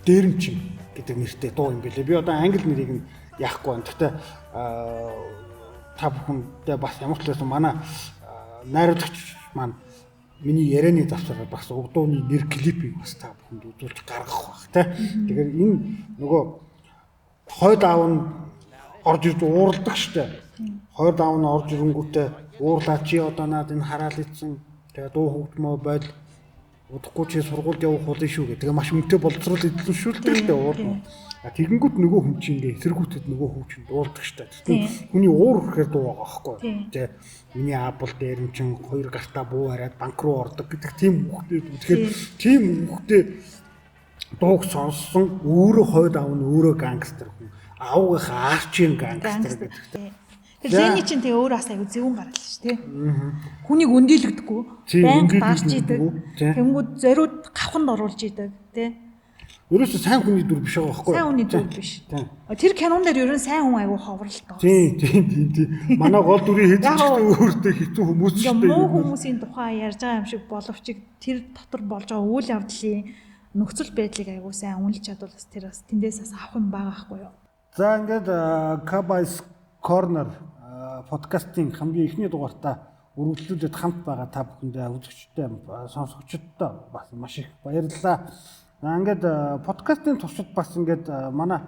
дээрэмчин гэдэг нэртэй дуу юм билээ. Би одоо англи нэрийг нь яахгүй байна. Гэхдээ та бүхэндээ бас ямар ч байсан манай найруулагч маань миний ярианы давтараар бас дууны нэр клипийг бас та бүхэнд үзүүлж гаргах байх тийм. Тэгэхээр энэ нөгөө хойд аав нь орж ирж уурладаг штэ. Хойд аав нь орж ирэнгүүтээ уурлаа чи одоо наад энэ хараал ицсэн тэгээ дуу хөгжмөө бойл удахгүй чи сургуульд явах болно шүү гэх. Тэгээ маш үнэтэй боловсрол эзлэн шүүлдэг штэ уурна. Тэгэнгүүт нөгөө хүн чинь ингээ эсэргүүтэд нөгөө хүн чинь уурдаг штэ. Тэгтээ хүний уур гэхээр дуу байгаа байхгүй. Тэ миний аав бол дээрэмчин хоёр гартаа буу хараад банк руу ордог гэдэг тийм хүүхдэд тэгэхээр тийм хүүхдэд дууг сонссон өөрөө хойд аав нь өөрөө гангстер хүн. Аавынхаа арчин гангстер гэдэг. Лений чинь тэгээ өөрөө бас аягүй зөвүүн гаргал шүү тий. Хүнийг өндийлэгдэггүй, байнга дарж идэг. Тэнгүүд зориуд гавханд оруулж идэг тий. Ерөөсөө сайн хүний дүр биш байгаа байхгүй юу? Сайн хүний дүр биш. Тэр кинон дээр ерөн сайн хүн аягүй ховролтой. Тийм. Манай гол дүрийн хэзээ өөртөө хэцүү хүмүүс шүү дээ. Муу хүмүүсийн тухай ярьж байгаа юм шиг боловч тэр дотор болж байгаа үйл явдлын нөхцөл байдлыг аягүй сайн үнэлж чадвал тэр бас тэндээс авах юм байгаа байхгүй юу? За ингээд Cabais Corner подкастын хамгийн эхний дугаартаа үргэлжлүүлээд хамт байгаа та бүхэндээ үзэгчтэй сонсогчдод бас маш их баярлалаа. Ингээд подкастын туршид бас ингээд манай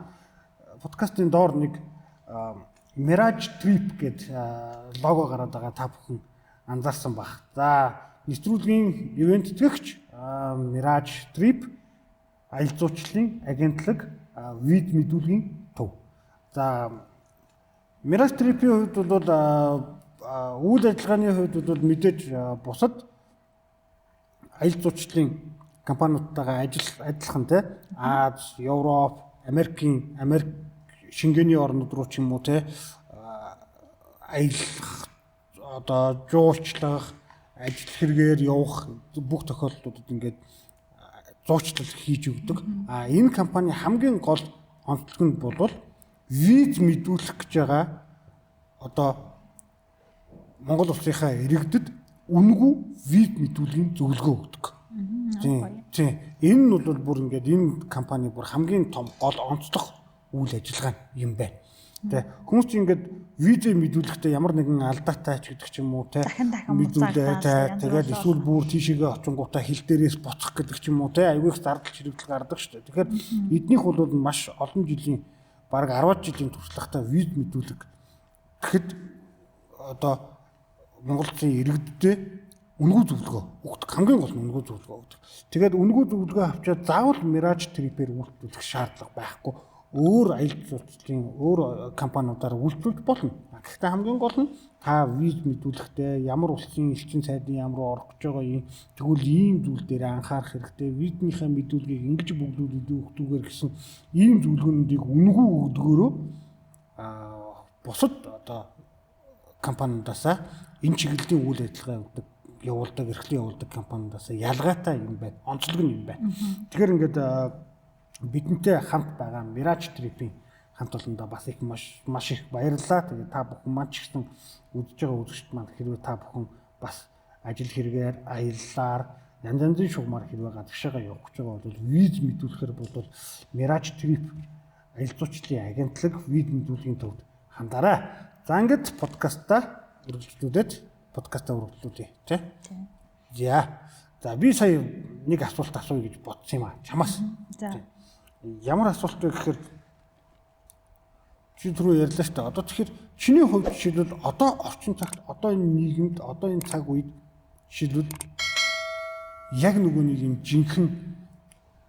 подкастын доор нэг Mirage Trip гэдэг лого гараад байгаа та бүхэн анзаарсан баг. За нэвтрүүлгийн ивент төгч Mirage Trip аялал жуулчлалын агентлаг вид мэдүүлгийн төв. За Mirage Trip-ийн хувьд бол үйл ажиллагааны хувьд бол мэдээж бусад аялал жуулчлалын компаниудтайгаа адилхан те Аз, Европ, Америк Шингэний орнууд руу ч юм уу те аялах одоо жуулчлах ажил хэрэгээр явах бүх тохиолдлуудад ингээд зуучлал хийж өгдөг. Энэ компани хамгийн гол онцлог нь бол виз мэдүүлэх гэж байгаа одоо Монгол улсынхаа иргэдэд үнэгүй виз мэдүүлгийн зөвлөгөө өгдөг. Тийм. Энэ нь бол бүр ингээд энэ компани бүр хамгийн том гол онцлог үйл ажиллагаа юм байна. Тэ хүмүүс чинь ингээд виз мэдүүлэхдээ ямар нэгэн алдаатай ч гэдэг ч юм уу те мэдүүлээ тэгээд эсвэл бүр тийшээгээ очингуудаа хил дээрээс буцах гэдэг ч юм уу те аягүй их зардал чирэгдэл гардаг шүү дээ. Тэгэхээр эднийх бол маш олон жилийн бараг 10 жилийн туршлагатай виз мэдүүлэг тэгэхэд одоо Монгол улсын иргэдтэй үнэгүй зөвлөгөө өгдөг. Хамгийн гол нь үнэгүй зөвлөгөө өгдөг. Тэгээд үнэгүй зөвлөгөө авчаад заавал Mirage Trip-ээр үйлдвэрлэх шаардлага байхгүй. Өөр аялал жуулчлалын өөр компаниудаар үйлдвэрлэж болно. Гэхдээ хамгийн гол нь та виз мэдүүлэхдээ ямар улсын элчин сайдын яам руу орох гэж байгаа юм тэгвэл ийм зүйл дээр анхаарах хэрэгтэй. Визнийхээ мэдүүлгийг ингэж бүгдүүгээр гэсэн ийм зөвлөгөөнүүдийг үнэгүй өгдөгөөрөө бусад одоо компаниудаасаа энэ чиглэлийн үйл ажиллагаа явуулдаг, эрхлэн явуулдаг компаниудаасаа ялгаатай юм байна. Онцлог нь юм байна. Тэгэхээр ингээд бидэнтэй хамт байгаа Mirage Trip-ийн хамт олондоо бас их маш их баярлалаа. Тэгээд та бүхэн маань ч гэсэн үзэж байгаа үзэгчд маань хэрвээ та бүхэн бас ажил хэрэгээр аяллаар янз янзын шугамар хэрвээ гадагшаага явах гэж байгаа бол виз мэдүүлэхээр бол Mirage Trip аялал жуулчлалын агентлаг виз мэдүүлгийн төвд хандаарай. За ингээд подкастаа үргэлжлүүлээ тий. За би сая нэг асуулт асууя гэж бодсон юм аа. Чамаас. За. Ямар асуулт вэ гэхээр чи түрүү ярьлаа шүү дээ. Одоо тэгэхээр чиний хувьд жишээлбэл одоо орчин цагт одоо энэ нийгэмд одоо энэ цаг үед жишээлбэл яг нөгөө нэг юм жинхэнэ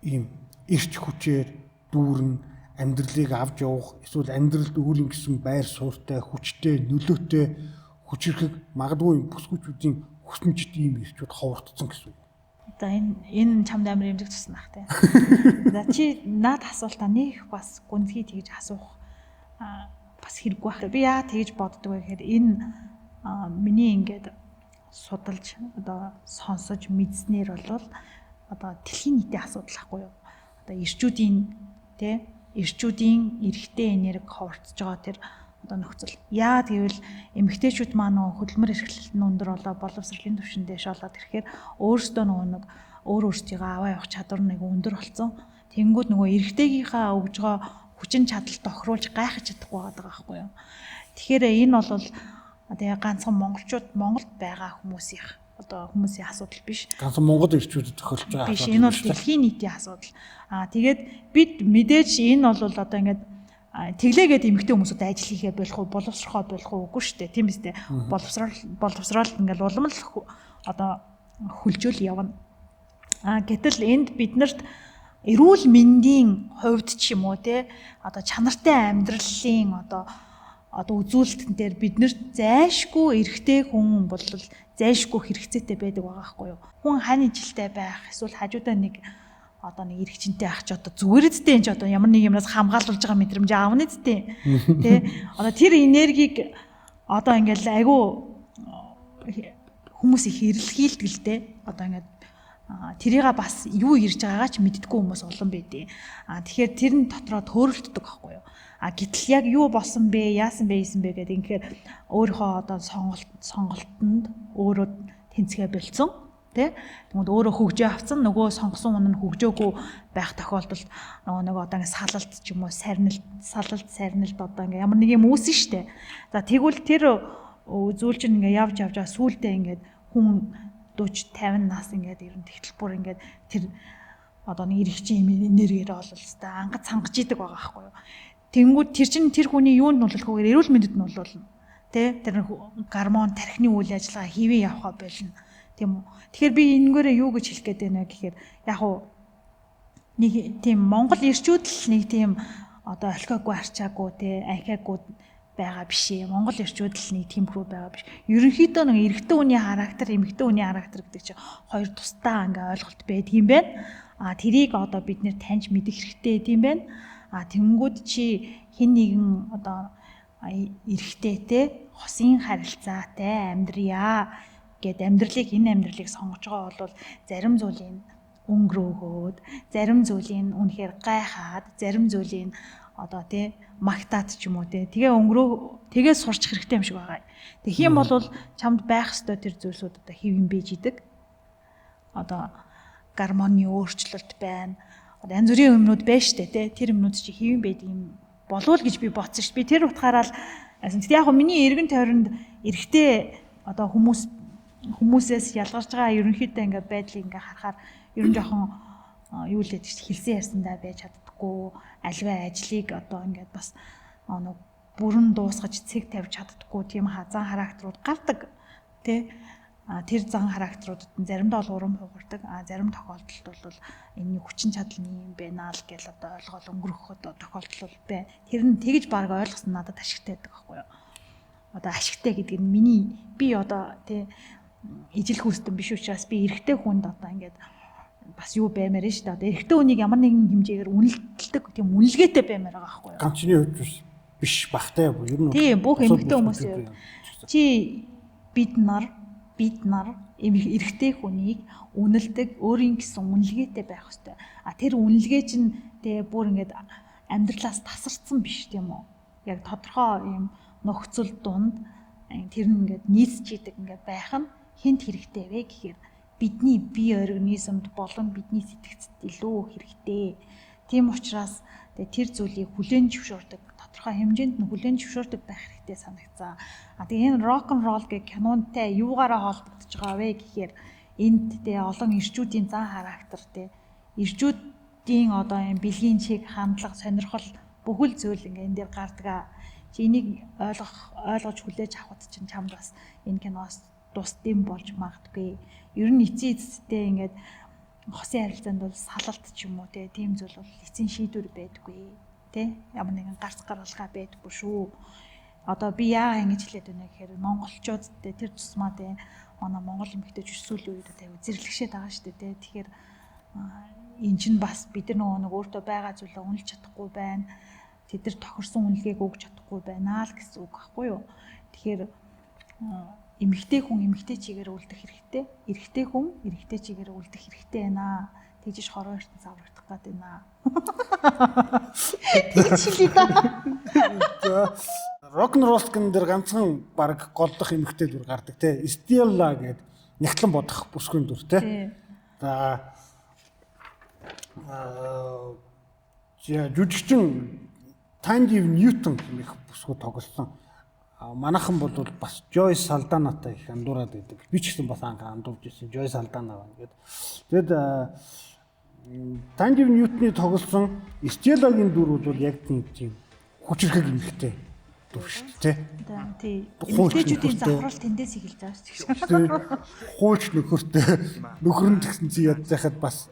ийм эрч хүчээр дүүрэн амьдралыг авч явах эсвэл амьдралд өөрийн гэсэн байр суурьтай хүчтэй нөлөөтэй хүчрхэг магадгүй бүсгүүчүүдийн хүсэмжит ийм ирчүүд ховордсон гэсэн үг. За энэ чамд амар юмжиг тусна ах тий. За чи наад асуултаа нэг бас гүнзгий тэгж асуух бас хэрэггүй байх. Би яа тэгж боддог вэ гэхээр энэ миний ингээд судалж одоо сонсож мэдснээр бол одоо дэлхийн нийтийн асуудал ахгүй юу? Одоо эрчүүдийн эрэгтэй энерги ховорцож байгаа тэр одоо нөхцөл. Яа гэвэл эмэгтэйчүүд маань хөдөлмөр эрхлэлт нь өндөр боловсролын түвшин дэш болоод ирэхээр өөрсдөө нэг өөрсдийгөө аваа явах чадвар нэг өндөр болсон. Тэнгүүд нөгөө эрэгтэйгийнхаа өгж байгаа хүчин чадал тохируулж гайхаж чадахгүй байгаа байхгүй юу. Тэгэхээр энэ бол тэгээ ганцхан Монголд байгаа хүмүүсийн асуудал биш. Ганцхан Монгол ирчүүдэд тохиолж байгаа асуудал биш. Энэ бол дэлхийн нийтийн асуудал. Тэгээд бид мэдээж энэ бол одоо ингээд тэглээгээд эмэгтэй хүмүүсүүд ажил хийхээ болох уу, боловсрохоо болох уу үгүй шүү дээ. Тийм биз дээ. Боловсрол ингээд улам л одоо хөлжөөл явна. Гэтэл энд биднэрт эрүүл мэндийн хувьд ч юм уу те одоо чанартай амьдралын одоо үзүүлэлтэн дээр биднэрт зайшгүй эрэгтэй хүн бол зайшгүй хэрэгцээтэй байдаг байгаа байхгүй юу. Хүн хань ижилтэй байх эсвэл хажуудаа нэг эрэгчинтэй ах ч одоо зүгээр зтэй энэ ч одоо ямар нэг юмнаас хамгаалуулж байгаа мэдрэмж аавны зтэй тий одоо тэр энергийг одоо ингээл айгүй хүмүүс их эрэлхийлдэгтэй одоо ингээд тэрийг бас юу ирж байгаагаа ч мэддэггүй хүмүүс олон байдیں۔ Тэгэхээр тэр нь дотроо төөрөлддөг байхгүй юу. Гэтэл яг юу болсон бэ, яасан бэ гэдэг ингээд өөрийнхөө одоо сонголтонд өөрөө тэнцгээ бэлдсэн тий. Тэгмэд өөрөө хөгжөө авцсан нөгөө сонгосон хүн нь хөгжөөгүй байх тохиолдолд нөгөө одоо ингээд салалт ч юм уу сарнилт одоо ингээд ямар нэг юм үүсэн штэ. За тэгвэл тэр зүйлч ингээд явж байгаа сүултээ ингээд хүн 40 50 нас ингээд ерөн тэгтэл бүр ингээд тэр одоо нэг эрэгчийн энергиэр ололстой ангад цангаж идэг байгаа байхгүй юу. Тэнгүүд тэр чинь тэр хүний юунд нөлөөлөх вэ? Эрүүл мэндэд нөлөөлнө. Тэ тэр гормон тархины үйл ажиллагаа хэвээ явахаа болно. Тийм үү. Тэгэхээр би энэгээрээ юу гэж хэлэх гээд байна гэхээр яг уу нэг тийм Монгол ирчүүд л нэг тийм одоо олхиагүй арчаагүй тэ анхаагүй байгаа биш ээ. Монгол ирчүүд л нэг тиймхүү байгаа биш. Ерөнхийдөө нэг эрэгтэй хүний характер, эмэгтэй хүний характер гэдэг чинь хоёр тусдаа ингээ ойлголт байдаг юм байна. Тэрийг одоо бид нэр таньж мэдэх хэрэгтэй юм байна. Тэнгүүд чи хин нэгэн одоо эрэгтэйтэй хосын харилцаатай амьдрья гэд энэ амьдралыг сонгож байгаа бол зарим зүйлийн өнгөрөөгөөд, зарим зүйлийн үнэхээр гайхаад, зарим зүйлийн одоо тий магтаад ч юм уу тэгээ сурч хэрэгтэй юм шиг байгаа. Тэгэх юм бол чамд байх ёстой тэр зүйлсүүд одоо хэвэн бийж идэг. Одоо гормоны өөрчлөлт байна. Одоо янз бүрийн юмнууд байна штэ тий. Тэр юмнууд чи хэвэн байдаг юм болов л гэж би бодсон шүү. Би тэр утгаараа л яг миний эргэн тойронд эрэгтэй одоо хүмүүсээс ялгарч байгаа ерөнхийдөө ингээд байдлыг ингээд харахаар ер нь жоохон юу л гэдэг чинь хэлсэн ярьсандаа байж чаддаггүй, альваа ажлыг одоо ингээд бас бүрэн дуусгаж цэг тавьж чаддаггүй тийм зан характерууд гардаг тий. Тэр зан характеруудад нь заримдаа бол урам хугардаг, зарим тохиолдолд бол энэ хүчин чадлын юм байна л гэж одоо ойлгол өнгөрөх тохиолдол байна. Тэр нь тэгж баг ойлгосон надад ашигтай байдаг байхгүй юу? Одоо ашигтай гэдэг нь би одоо тий ижил хүсдэн биш учраас би эрэгтэй хүнд одоо ингээд бас юу баймаар нь шүү дээ. Одоо эрэгтэй хүнийг ямар нэгэн хэмжээгээр үнэлдэг тийм үнэлгээтэй баймаар байгаа байхгүй юу? Ганцны хувьд биш багтай юу? Ер нь тийм бүх эмэгтэй хүмүүс юу? Чи бид нар эрэгтэй хүнийг үнэлдэг өөрийн гэсэн үнэлгээтэй байх ёстой. Тэр үнэлгээ чинь тэгээ бүр ингээд амьдралаас тасарсан биш тийм үү? Яг тодорхой юм нөхцөл дунд тэр нь ингээд нийцж идэг ингээд байх нь хинт хэрэгтэй вэ гэхээр бидний бие организмд болон бидний сэтгцэд илүү хэрэгтэй. Тийм учраас тэр зүйлийг хүлээн зөвшөөрдөг, тодорхой хэмжээнд нь хүлээн зөвшөөрдөг байх хэрэгтэй санагцсан. Тэгээ энэ рок н ролл гэх кинонтой юугаараа холбогдож байгаа вэ гэхээр энд олон ирчүүдийн зан характер ирчүүдийн одоо юм бэлгийн чиг, хандлага, сонирхол бүхэл зүйл ингээ энэ дээр гардаг. Чи энийг ойлгож хүлээж авахд чинь чамд бас энэ киноос тусдим болж магадгүй. Ер нь эцээдтэй ингээд хосын харилцаанд бол салалт ч юм уу тийм зүйл бол эцсийн шийдвэр байдаггүй тий. Ямар нэгэн гарц гаргалгаа байдаггүй шүү. Одоо би яа ингэж хэлээд байна гэхээр монголчууд тэр тусмаа манай монгол эмэгтэйч сүүлийн үед аягүй зэрлэгшээд байгаа шүү дээ. Тэгэхээр эн чинь бас бид нар нэг өөртөө байгаа зүйлээ үнэлж чадахгүй байна. Тэд нар тохирсон үнэлгээг өгч чадахгүй байна л гэсэн үг байхгүй юу? Тэгэхээр эмэгтэй хүн эмэгтэй чигээр үлдэх хэрэгтэй. Эрэгтэй хүн эрэгтэй чигээр үлдэх хэрэгтэй байна. Тэгж хороо ертөнц аврагдах гээд байна. Тэгж хэлээ да. Рок н ролл дээр ганцхан баг голдох эмэгтэй дүр гардаг те. Стелла гэдэг нягтлан бодох бүсгүйн дүр те. За жүжигчин Танди Ньютон гэх бүсгүй тоглосон. Манайхан бол бас Жойс Салданатай их андуураад байдаг. Би ч гэсэн бас андуурж ирсэн Жойс Салдана байна гэдэг. Тэгэд Танди Ньютоны тоглосон Стеллагийн дүр бол яг тийм хүчрхэг эмэгтэй дүр шүү дээ. Тийм. Эмэгтэйчүүдийн завхрал тэндээс эхэлж байгаа шүү дээ. Хууч нөхөр нь тэгсэн чи яд захад бас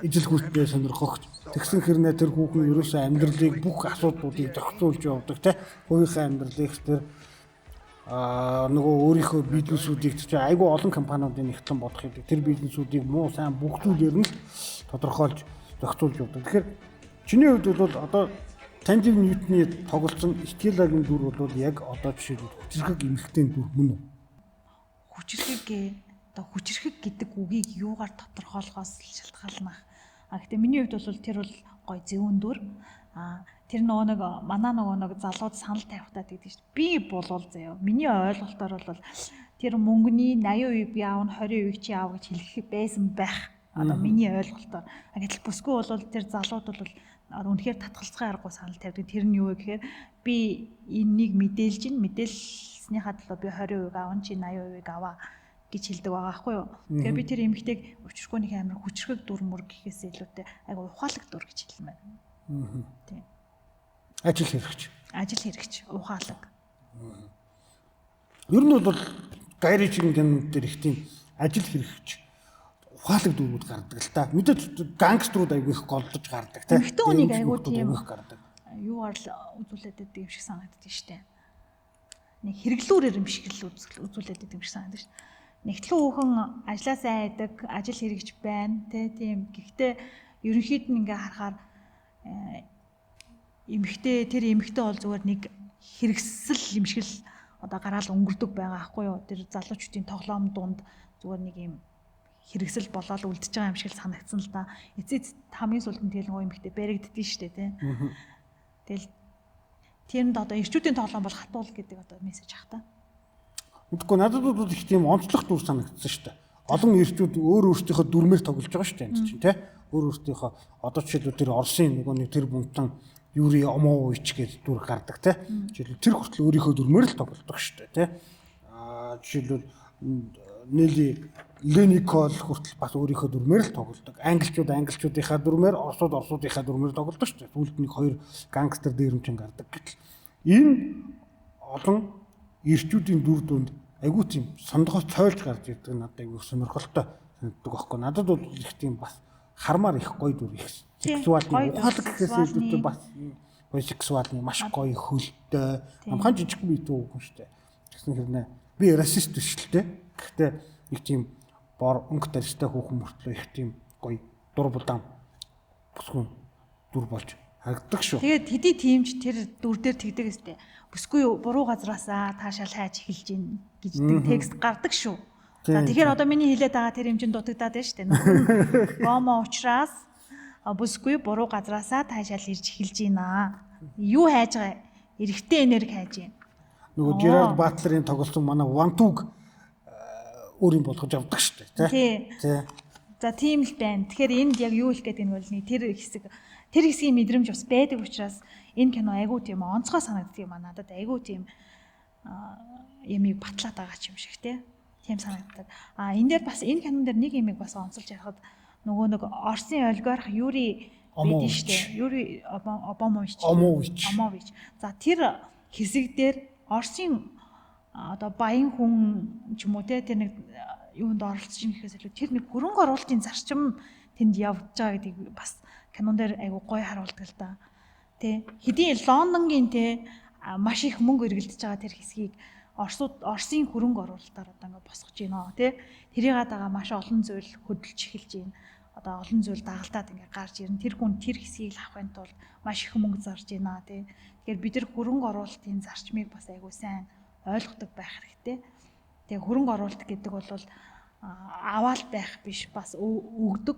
ижил хүүхдээ сонирхогч тэгсэн хэрнээ тэр хүүхэн ерөөсөө амьдралыг бүх асуудлуудыг зохицуулж явдаг те хувийнхаа амьдралыг тэр нөгөө өөрийнхөө бизнесүүдийг чинь айгүй олон компаниудын нэгтлэн бодох гэдэг тэр бизнесүүдийг муу сайн бүх зүйлээр нь тодорхойлж зохицуулж явдаг. Тэгэхээр чиний хувьд бол одоо Танди Ньютоны тоглосон Стеллагийн дүр бол яг одоо жишээлбэл хүчрхэг эмэгтэйн дүр мөн үү? Хүчрхэг гэдэг үгийг юугаар тодорхойлохоос шалтгаална. Гэхдээ миний хувьд бол тэр бол гой зөвүүн дүр. Тэр нөгөө манай залууд санал тавихтаа гэдэг чинь би болвол заяа. Миний ойлголтоор бол тэр мөнгөний 80% би аав нь 20% чи аав гэж хэлэх байсан байх. Одоо миний ойлголтоор. Гэтэл бүсгүй бол тэр залууд бол үнэхээр татгалзахын аргагүй санал тавьдаг. Тэр нь юу вэ гэхээр би энийг мэдээлснийхаа төлөө би 20% аав чи 80% аваа гэж хэлдэг байгаа байхгүй юу. Тэгэхээр би тэр эмэгтэйг учирхгүйний амар хүчрхэг дүр мөр гэхээс илүүтэй айгу ухаалаг дүр гэж хэлмээр. Тийм. Ажил хэрэгч, ухаалаг. Ер нь бол гайричийн гэнүүд дээр их тийм ажил хэрэгч ухаалаг дүрүүд гардаг л та. Мэдээж гангструуд айгу их голдож гардаг тийм. Эмэгтэй хүнийг айгу тийм юугаар л үзүүлээд байдаг юм шиг санагддаг шүү дээ. Нэг хэрэглүүрээр юм шиг л үзүүлээд байдаг юм шиг санагддаг шүү дээ. Нэгтлэн хүүхэн ажилласаа айдаг, ажил хэрэгж байна тийм. Гэхдээ ерөнхийд нь ингээ харахаар тэр эмэгтэй бол зүгээр нэг хэрэгсэл юм шиг л одоо гараал өнгөрдөг байгаа аахгүй юу. Тэр залуучуудын тоглоом дунд зүгээр нэг юм хэрэгсэл болоод үлдчихэж байгаа юм шиг л санагдсан л да. Эцэст хамгийн сүүлд нь тэгэл нөгөө эмэгтэй баригддээ штэ тий. Тэгэл тэрэнд одоо ирчүүдийн тоглоом бол хатуул гэдэг одоо мессеж ах та. Үгүй надад бол их тийм онцлог дүр санагдсан штэ. Олон ирчүүд өөрсдийнхөө дүрмээр тоглож байгаа штэ энэ чинь тий. Өөрсдийнхөө одоо жишээлбэл тэр Оросын нөгөө нэг тэр бунтан Юрий Омович гэж дүр гардаг тий. Жишээлбэл тэр хүртэл өөрийнхөө дүрмээр л тоглодог штэ тий. Жишээлбэл Нели Леникол хүртэл бас өөрийнхөө дүрмээр л тоглодог. Англичуудынхаа дүрмээр, орсуудынхаа дүрмээр тоглодог шүү дээ. Сүүлд нэг хоёр гангстер дээрэмчин гардаг гэтэл энэ олон ирчүүдийн дүр дүнд айгүй тийм сондгоос цойлж гарч ирдэг надад айгүй сонирхолтой санагддаг байхгүй. Надад бол их тийм бас хармаар их гоё дүр их сексуалны ухаалаг гэхээс илүүтэй бас гоё сексуалны маш гоё хөлтэй амхан жижиг бие түү хүн шүү дээ. Тэгсэн хэрнээ би расист биш л дээ. Гэхдээ их тийм бор өнгө тарьстай хүүхэн мөртлөө их тийм гоё дур будаан бүсгүн дүр болж харагддаг шүү. Тэгээд хэдий тиймч тэр дүр дээр тэгдэг өстэй. Бүсгүй буруу газраасаа таашаал хайж эхэлж гин гэж текст гардаг шүү. За тэгэхээр одоо миний хэлээд байгаа тэр хэмжээнд дутагдаад байна шүү дээ. Гомо учраас бүсгүй буруу газраасаа таашаал ирж эхэлж гинэ. Юу хайж байгаа? Эрэгтэй энерги хайж гин. Нөгөө Жерард Батлерын тоглосон манай Вантуг өөрийн болгож авдаг шүү дээ тий. За тийм л байна. Тэгэхээр энд яг юу хэлэх гээд энэ бол тэр хэсгийн мэдрэмж бас байдаг учраас энэ кино айгүй тийм онцгой санагддаг юм аа надад айгүй тийм ямиг батлаад байгаа ч юм шиг тий. Тийм санагддаг. Энэ дээр бас энэ кинон дээр нэг ямиг бас онцолж ярихад нөгөө нэг Оросын олигарх Юрий байдаг шүү дээ. Юрий Омович. За тэр хэсэг дээр Оросын одоо баян хүн ч юм уу те тэр нэг юунд оролцож ийн гэхээс илүү тэр нэг хөрөнгө оруулалтын зарчим тэнд явж байгаа гэдгийг бас кинон дээр айгу гоё харуулдаг л да. Тэ хэдийн Лондонгийн те маш их мөнгө эргэлдэж байгаа тэр хэсгийг Оросын хөрөнгө оруулалтаар одоо ингээд босгож гинэ те тэрийг дагаа маш олон зүйл хөдөлж эхэлж гин. Одоо олон зүйл дагалдаад ингээд гарч ирнэ. Тэр хүн тэр хэсгийг л авахын тулд маш их мөнгө зарж гинэ те. Тэгэхээр бид нар хөрөнгө оруулалтын зарчмыг бас айгу сайн ойлгодог байх хэрэгтэй. Тэгээ хөрөнгө оруулалт гэдэг бол аваал байх биш бас өгдөг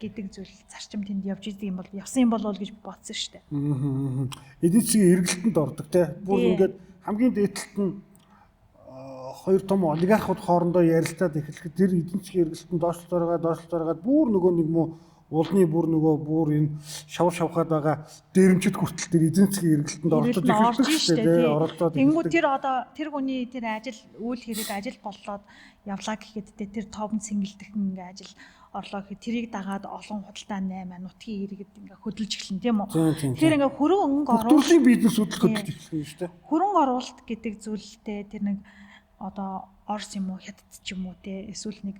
гэдэг зүйл зарчим тэнд явж идэг юм бол явсан юм болов гэж бодсон шүү дээ. Эдийн засгийн эргэлтэнд ордог те. Бүр ингээд хамгийн дээдлэлт нь хоёр том олигархууд хоорондоо ярилцаад эхлэхэд тэр эдийн засгийн эргэлтэнд доошлолтойгоод бүр нөгөө нэг муу уулны бүр энэ шавхаад байгаа дээрэмчд хүртэл тэр эдийн засгийн эргэлтэнд оролцож эхэлдэг шүү дээ. Оролцоод. Тэнгүү тэр одоо тэр хүний тэр ажил үйл хэрэг ажил боллоод явлаа гэхэд тэр товн сэнгэлдэх ингээ ажил орлоо гэхэд тэрийг дагаад олон худалдаа 8 нутгийн иргэд ингээ хөдөлж эхэлнэ тийм үү. Тэгэхээр ингээ хөрөнгө оруулалт бизнесүүд л хөдөлж эхэлнэ шүү дээ. Хөрөнгө оруулалт гэдэг зүйлтэй тэр нэг одоо Орос юм уу Хятад ч юм уу те эсвэл нэг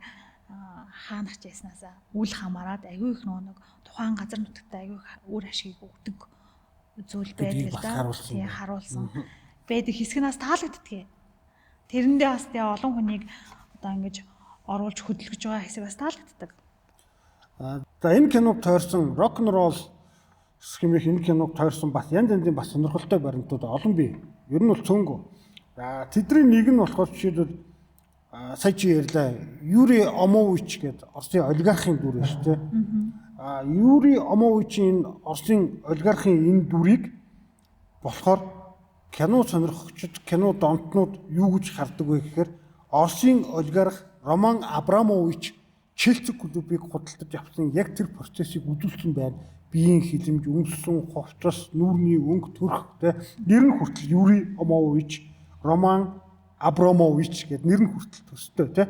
хаанах жайснасаа үл хамааран айгүй их нэг тухайн газар нутагт айгүй үр ашиг өгдөг зүйл байдаг л да. Тийм харуулсан. Байдаг хэсгнээс таалагддгийг. Тэрэндээ бас тэгээ олон хүнийг одоо ингэж оруулж хөдөлгөж байгаа хэсэг бас таалагддаг. За энэ киног тойрсон рок н ролл хэмээх энэ киног тойрсон бас янз янзын бас сонирхолтой баримтууд олон бий. Ер нь бол цөөнгөө. За тэдний нэг нь болохоор жишээлбэл сая чи ярьлаа Юрий Омович гэдэг Оросын олигархын дүр шүү дээ. Юрий Омовичийн Оросын олигархын энэ дүрийг болохоор кино сонирхогчид, кино донтнууд юу гэж хардаг вэ гэхээр Оросын олигарх Роман Абрамович Челси клубыг худалдаж авсан яг тэр процессыг үзүүлсэн байна. Биеийн хилэмж, өмссөн хувцас, нүүрний өнгө төрхтэй нэр нь хүртэл Юрий Омович, Роман Абрамович гэдэг нэр нь хүртэл төстэй тий.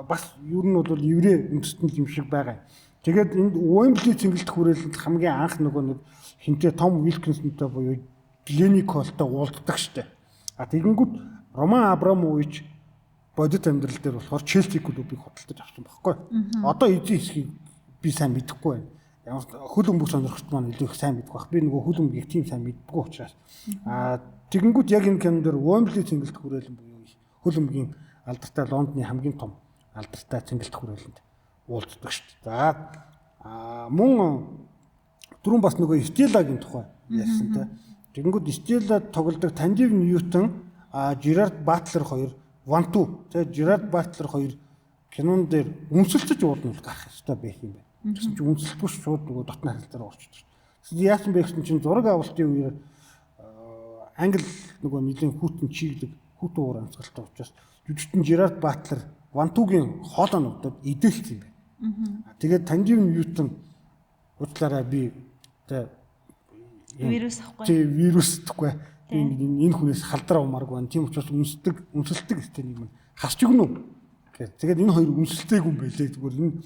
Бас ер нь бол еврей үндэстэн юм шиг байгаа. Тэгээд энд Уэмбли цэнгэлдэх хүрээлэнд хамгийн анх нөгөө нэг хинтээ Том Вилкинсонтой буюу Лениколтой уулздаг штэ. Тэгэнгүүт Роман Абрамович бодит амьдрал дээр болохоор Челси клубыг худалдаж авсан байхгүй. Одоо эзэн хэсгийг би сайн мэдэхгүй байна. Ямар хөл өмгөх сонирхолт маань илүү их сайн мэдэх байх. Би нөгөө хөл өмгийг тийм сайн мэддэггүй учраас. Тэгэнгүүт яг энэ кинон дээр Уэмбли цэнгэлдэх хүрээлэн буюу хөл өмгийн алдартай Лондоны хамгийн том алдартай цэнгэлдэх хүрээлэнд уулздаг шүү дээ. За мөн түрүүн бас нөгөө Стелагийн тухай яасан те. Тэгэнгүүт Стелла тоглодог Тандив Ньютон, Жерард Батлер хоёр, Ванту, те Жерард Батлер хоёр кинон дээр үнсэлцэж ууднал гарах ёстой байх юм байна. Тэгсэн чинь үнсэлгүй шууд нөгөө дотны харилцаараа орчихсон. Тэгсэн яасан бэ гэсэн чинь зураг авалтын үеэр англи нөгөө нэлийн хүүтэн чиглэг хүүтэн уур амьсгалтай учраас жүжигчин Жерард Батлер Вантугийн хоолой нутад идэлсэн юм байна. Тэгээд Тандив Ньютон уучлаарай би тэ вирус ахгүй. Тэ вирус гэхгүй. Энэ хүнээс халдраа умааргүй байна. Тийм учраас үнсэлдэг систем юм хасч өгнө. Тэгээд энэ хоёр үнсэлтэйг юм байлээ. Зүгээр энэ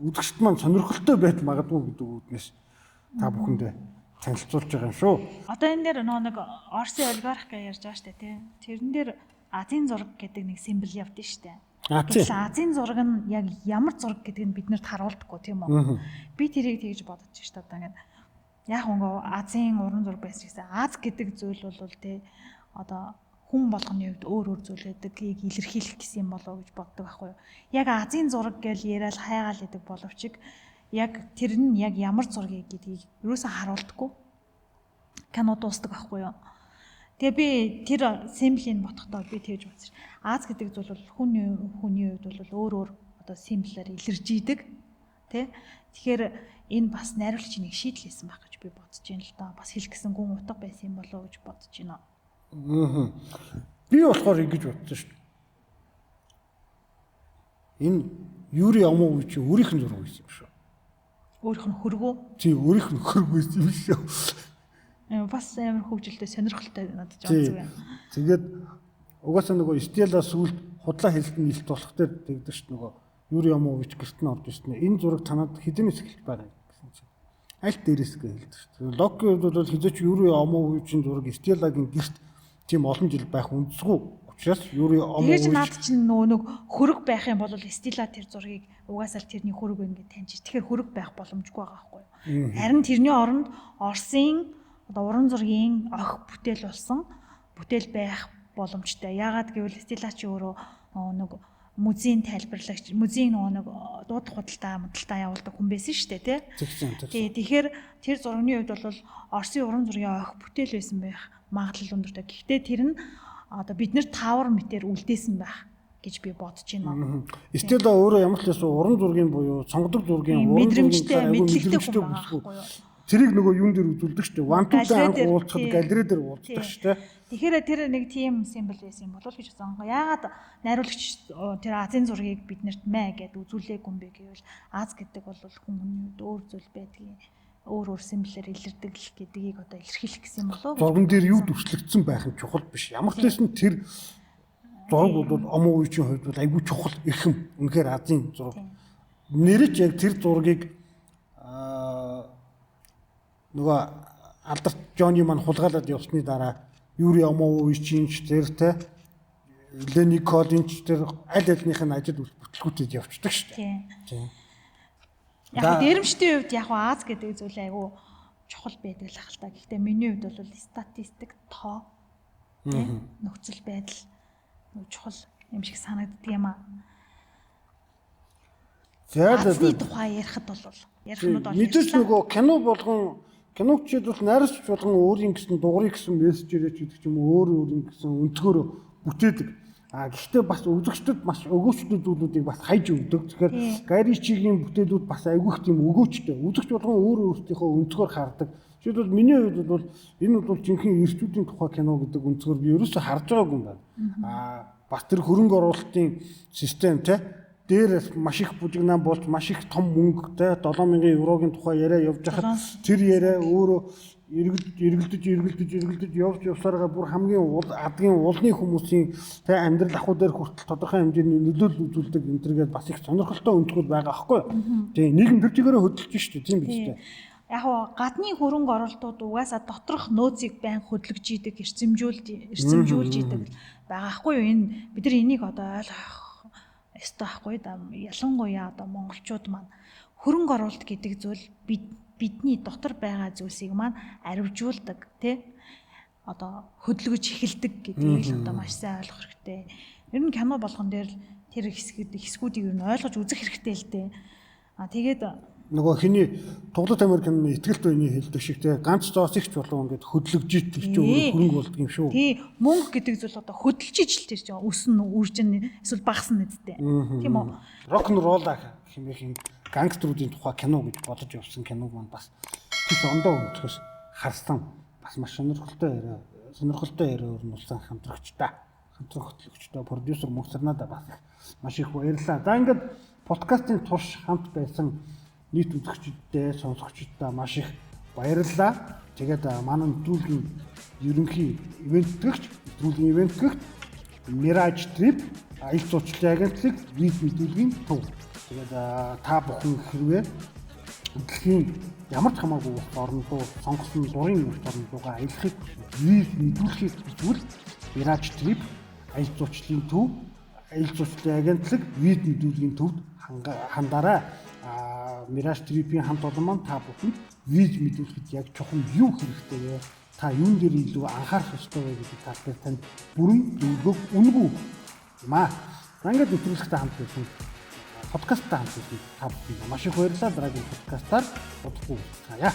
үзэгчд маань сонирхолтой байж магадгүй гэдэг үгнээс та бүхэндээ танилцуулж байгаа юм шүү. Одоо энэ дээр нэг Орсын олигарх гэж ярьж байгаа шүү дээ, тий. Тэрэн дээр Азийн зураг гэдэг нэг символ явдсан шүү дээ. Тэгэхээр Азийн зураг нь яг ямар зураг гэдгийг бид нарт харуулдаггүй тийм үү? Би тэрийг тэгж бодож шүү дээ. Одоо ингээд яг нөгөө Азийн уран зураг байсан гэсэн Аз гэдэг зүйл бол тий одоо хүн болгоны хувьд өөр зүйл гэдгийг илэрхийлэх гэсэн юм болоо гэж боддог байхгүй юу. Яг Азийн зураг гэж яриад хайгаал гэдэг боловч яг тэр нь яг ямар зургийг гэдгийг юусаа харуулдаггүй. Кино дуустдаг байхгүй юу. Тэгээ би тэр символыг ботхдоо би тэгж бодсон. Аз гэдэг зүйл бол хүний хувьд бол өөр одоо символаар илэрж идэг. Тэ? Тэгэхээр энэ бас найруулагчийн нэг шийдэл хийсэн байх гэж би бодож байна л да. Бас хэлэх гэсэн гүн утга байсан юм болоо гэж бодож байна. Би болохоор ингэж бодсон шүү дээ. Энэ Юрий Амович өөрийнх нь зураг байсан юм шүү. Өөрийнх нь хөргөө. Тий, өөрийнх нь хөргөө байсан юм шүү. Бас амар хөвгөлтэй сонирхолтой надад жоо зүг. Тэгээд угаасаа нөгөө Стелла сүлд худлаа хэлтэн нэлт болох дээр тэгдэг шүү нөгөө Юрий Амович гэрт нь орж ирсэн. Энэ зураг танад хэдэнээс эхэлж байгаа гэсэн чинь аль дээрээс гэж хэлдэг шүү. Локки бол хизээч Юрий Амовичийн зураг Стеллагийн гэрт тийм олон жил байх үндэсгүй. Учраас Юрий Амович тэгээд наад чинь нэг хөрөг байх юм бол Стелла тэр зургийг угаасаа тэрний хөрөг байна гэж таньж. Тэгэхээр хөрөг байх боломжгүй байгаа байхгүй юу? Харин тэрний оронд Оросын одоо уран зургийн ох бүтээл болсон бүтээл байх боломжтой. Яагаад гэвэл Стелла чи өөрөө нэг музейн тайлбарлагч, музейн нэг дуудах худалдаа явуулдаг хүн байсан шүү дээ, тий. Тэгэхээр тэр зургийн хувьд бол Оросын уран зургийн ох бүтээл байсан байх магадлал өндөртэй. Гэхдээ тэр нь одоо биднэр тавар мэтэр үлдээсэн байх гэж би бодож байна. Стелла өөрөө ямар ч байсан уран зургийн буюу сонгодог зургийн уран мэдрэмжтэй мэдлэгтэй хүн байхгүй юу? Тэрийг нөгөө юун дээр үзүүлдэг шүү дээ. Вантутай анх уулзахад галерей дээр уулздаг шүү дээ. Тэгэхээр тэр нэг тийм символ байсан юм болов гэж бодсон. Яагаад найруулагч тэр Азийн зургийг биднэрт мэ гэд үзүүлээгүй юм бэ гэвэл Аз гэдэг бол хүн өөр зүйл байдгийг өөр символээр илэрдэг л гэдгийг одоо илэрхийлэх гэсэн юм болов. Зурган дээр юу дүрслэгдсэн байх нь чухал биш. Ямар ч байсан тэр зураг бол Амовичийн хувьд бол айгүй чухал эрхэм. Үнэхээр Азийн зураг. Нэрэж яг тэр зургийг нөгөө алдарт Жони маань хулгайлаад явсны дараа Юрий Амовичийн ч тэртэй Лени Колинч тэр аль альных нь ажил бүтлгүүтэд явцдаг шүү дээ. Тийм. Яг дээрэмчдийн хувьд яг Аз гэдэг зүйл айгүй чухал байдаг л ахaltaа. Гэхдээ миний хувьд бол статистик тоо нөхцөл байдал чухал юм шиг санагддаг юм аа. Азийн тухай ярихад бол ярихнууд бол мэдээж нөгөө кино болгон киногчид бол найруулагч болгон өөрийн гэсэн дугаарыг гэсэн мессежээрээ ч гэдэг ч юм уу өөрийн гэсэн өнцгөр бүтээдэг. Гэхдээ бас үзэгчдэд маш өгөөчтэй зүйлүүдийг бас хайж өгдөг. Тэгэхээр Гаричигийн бүтээлүүд бас айгүйх тийм өгөөчтэй. Үзэгч болгон өөрийнхөө өнцгөр хардаг. Жишээлбэл миний хувьд бол энэ бол жинхэнэ эрчүүдийн тухай кино гэдэг өнцгөр би ерөөсөй харж байгаагүй юм байна. Бас тэр хөрөнгө оруулалтын систем те дээр маш их бүжигнаа болж маш их том мөнгөтэй 7000 еврогийн тухай яриа явж хахад тэр яриа өөрөө эргэлдэж явж явсараа бүр хамгийн адгийн уулны хүмүүсийн тэ амьдрал ахуй дээр хүртэл тодорхой хэмжээний нөлөөлөл үзүүлдэг энэ төргээд бас их сонирхолтой өнцгөл байгаа аахгүй. Тэгээ нийгэм тэр чигээрээ хөдөлж шүү дээ тийм биз дээ. Яг гадны хөрөнгө оруулалтууд угаасаа доторх нөөцийг байн хөдлөж идэг, эрчимжүүлж идэг байгаа аахгүй юу? Энэ бид нар энийг одоо ойлгох ёстой аахгүй да. Ялангуяа одоо монголчууд маань хөрөнгө оруулалт гэдэг зүйл бидний дотор байгаа зүйлсийг маань аривжуулдаг тий одоо хөдөлгөж эхэлдэг гэдгийг л одоо маш сайн ойлгох хэрэгтэй. Ер нь кино болгон дээр тэр хэсгүүдийг ер нь ойлгож үзэх хэрэгтэй л дээ. Тэгээд нөгөө хиний Тоглолт Америкийн ихтгэлт үеийн хэлдэг шиг те ганц зоос ихч болов ингээд хөдлөгжиж тэр чинь өөрөө хөрөнгө болдго юм шүү. Тий, мөнгө гэдэг зүйл одоо хөдөлж ижил тэр чинь өснө, үржин, эсвэл багасна гэдтэй. Тийм үү? Рок н ролл хэмээх юм гангстеруудын тухай кино гэж бодож явсан киног маань бас тийш ондоо өнцгөөс харсан. Бас маш сонирхолтой яриа өрнүүлсэн хамтрагчтай продюсер Мөнхсарнада бас маш их баярлалаа. За ингээд подкастын турш хамт байсан нийт үзэгчдтэй, сонсогчдод маш их баярлалаа. Тэгээд манай нэвтрүүлгийн ерөнхий ивентгэгч Mirage Trip аялал жуулчлалын агентлаг виз мэдүүлгийн төв. Тэгээд та бүхэн хэрвээ дэлхийн ямар ч хамаагүй орнд руу сонгосон дурын орнд руугаа аялахыг виз мэдүүлэхийг хүсвэл Mirage Trip аялал жуулчлалын төв, аялал жуулчлалын агентлаг виз мэдүүлгийн төвд хандаарай. Mirage Trip-ийн хамт олон маань та бүхэнд виз мэдүүлэхэд яг чухал юу хэрэгтэй вэ? Та юун дээр илүү анхаарах ёстой вэ гэдэг талаар танд бүрэн зөвлөгөө үнэгүй юм аа. Ингээд нэвтрүүлэгтэй хамт байсан подкасттай хамт байсан та бүхэнд маш их баярлалаа. Дараагийн подкастаар удахгүй уулзъя.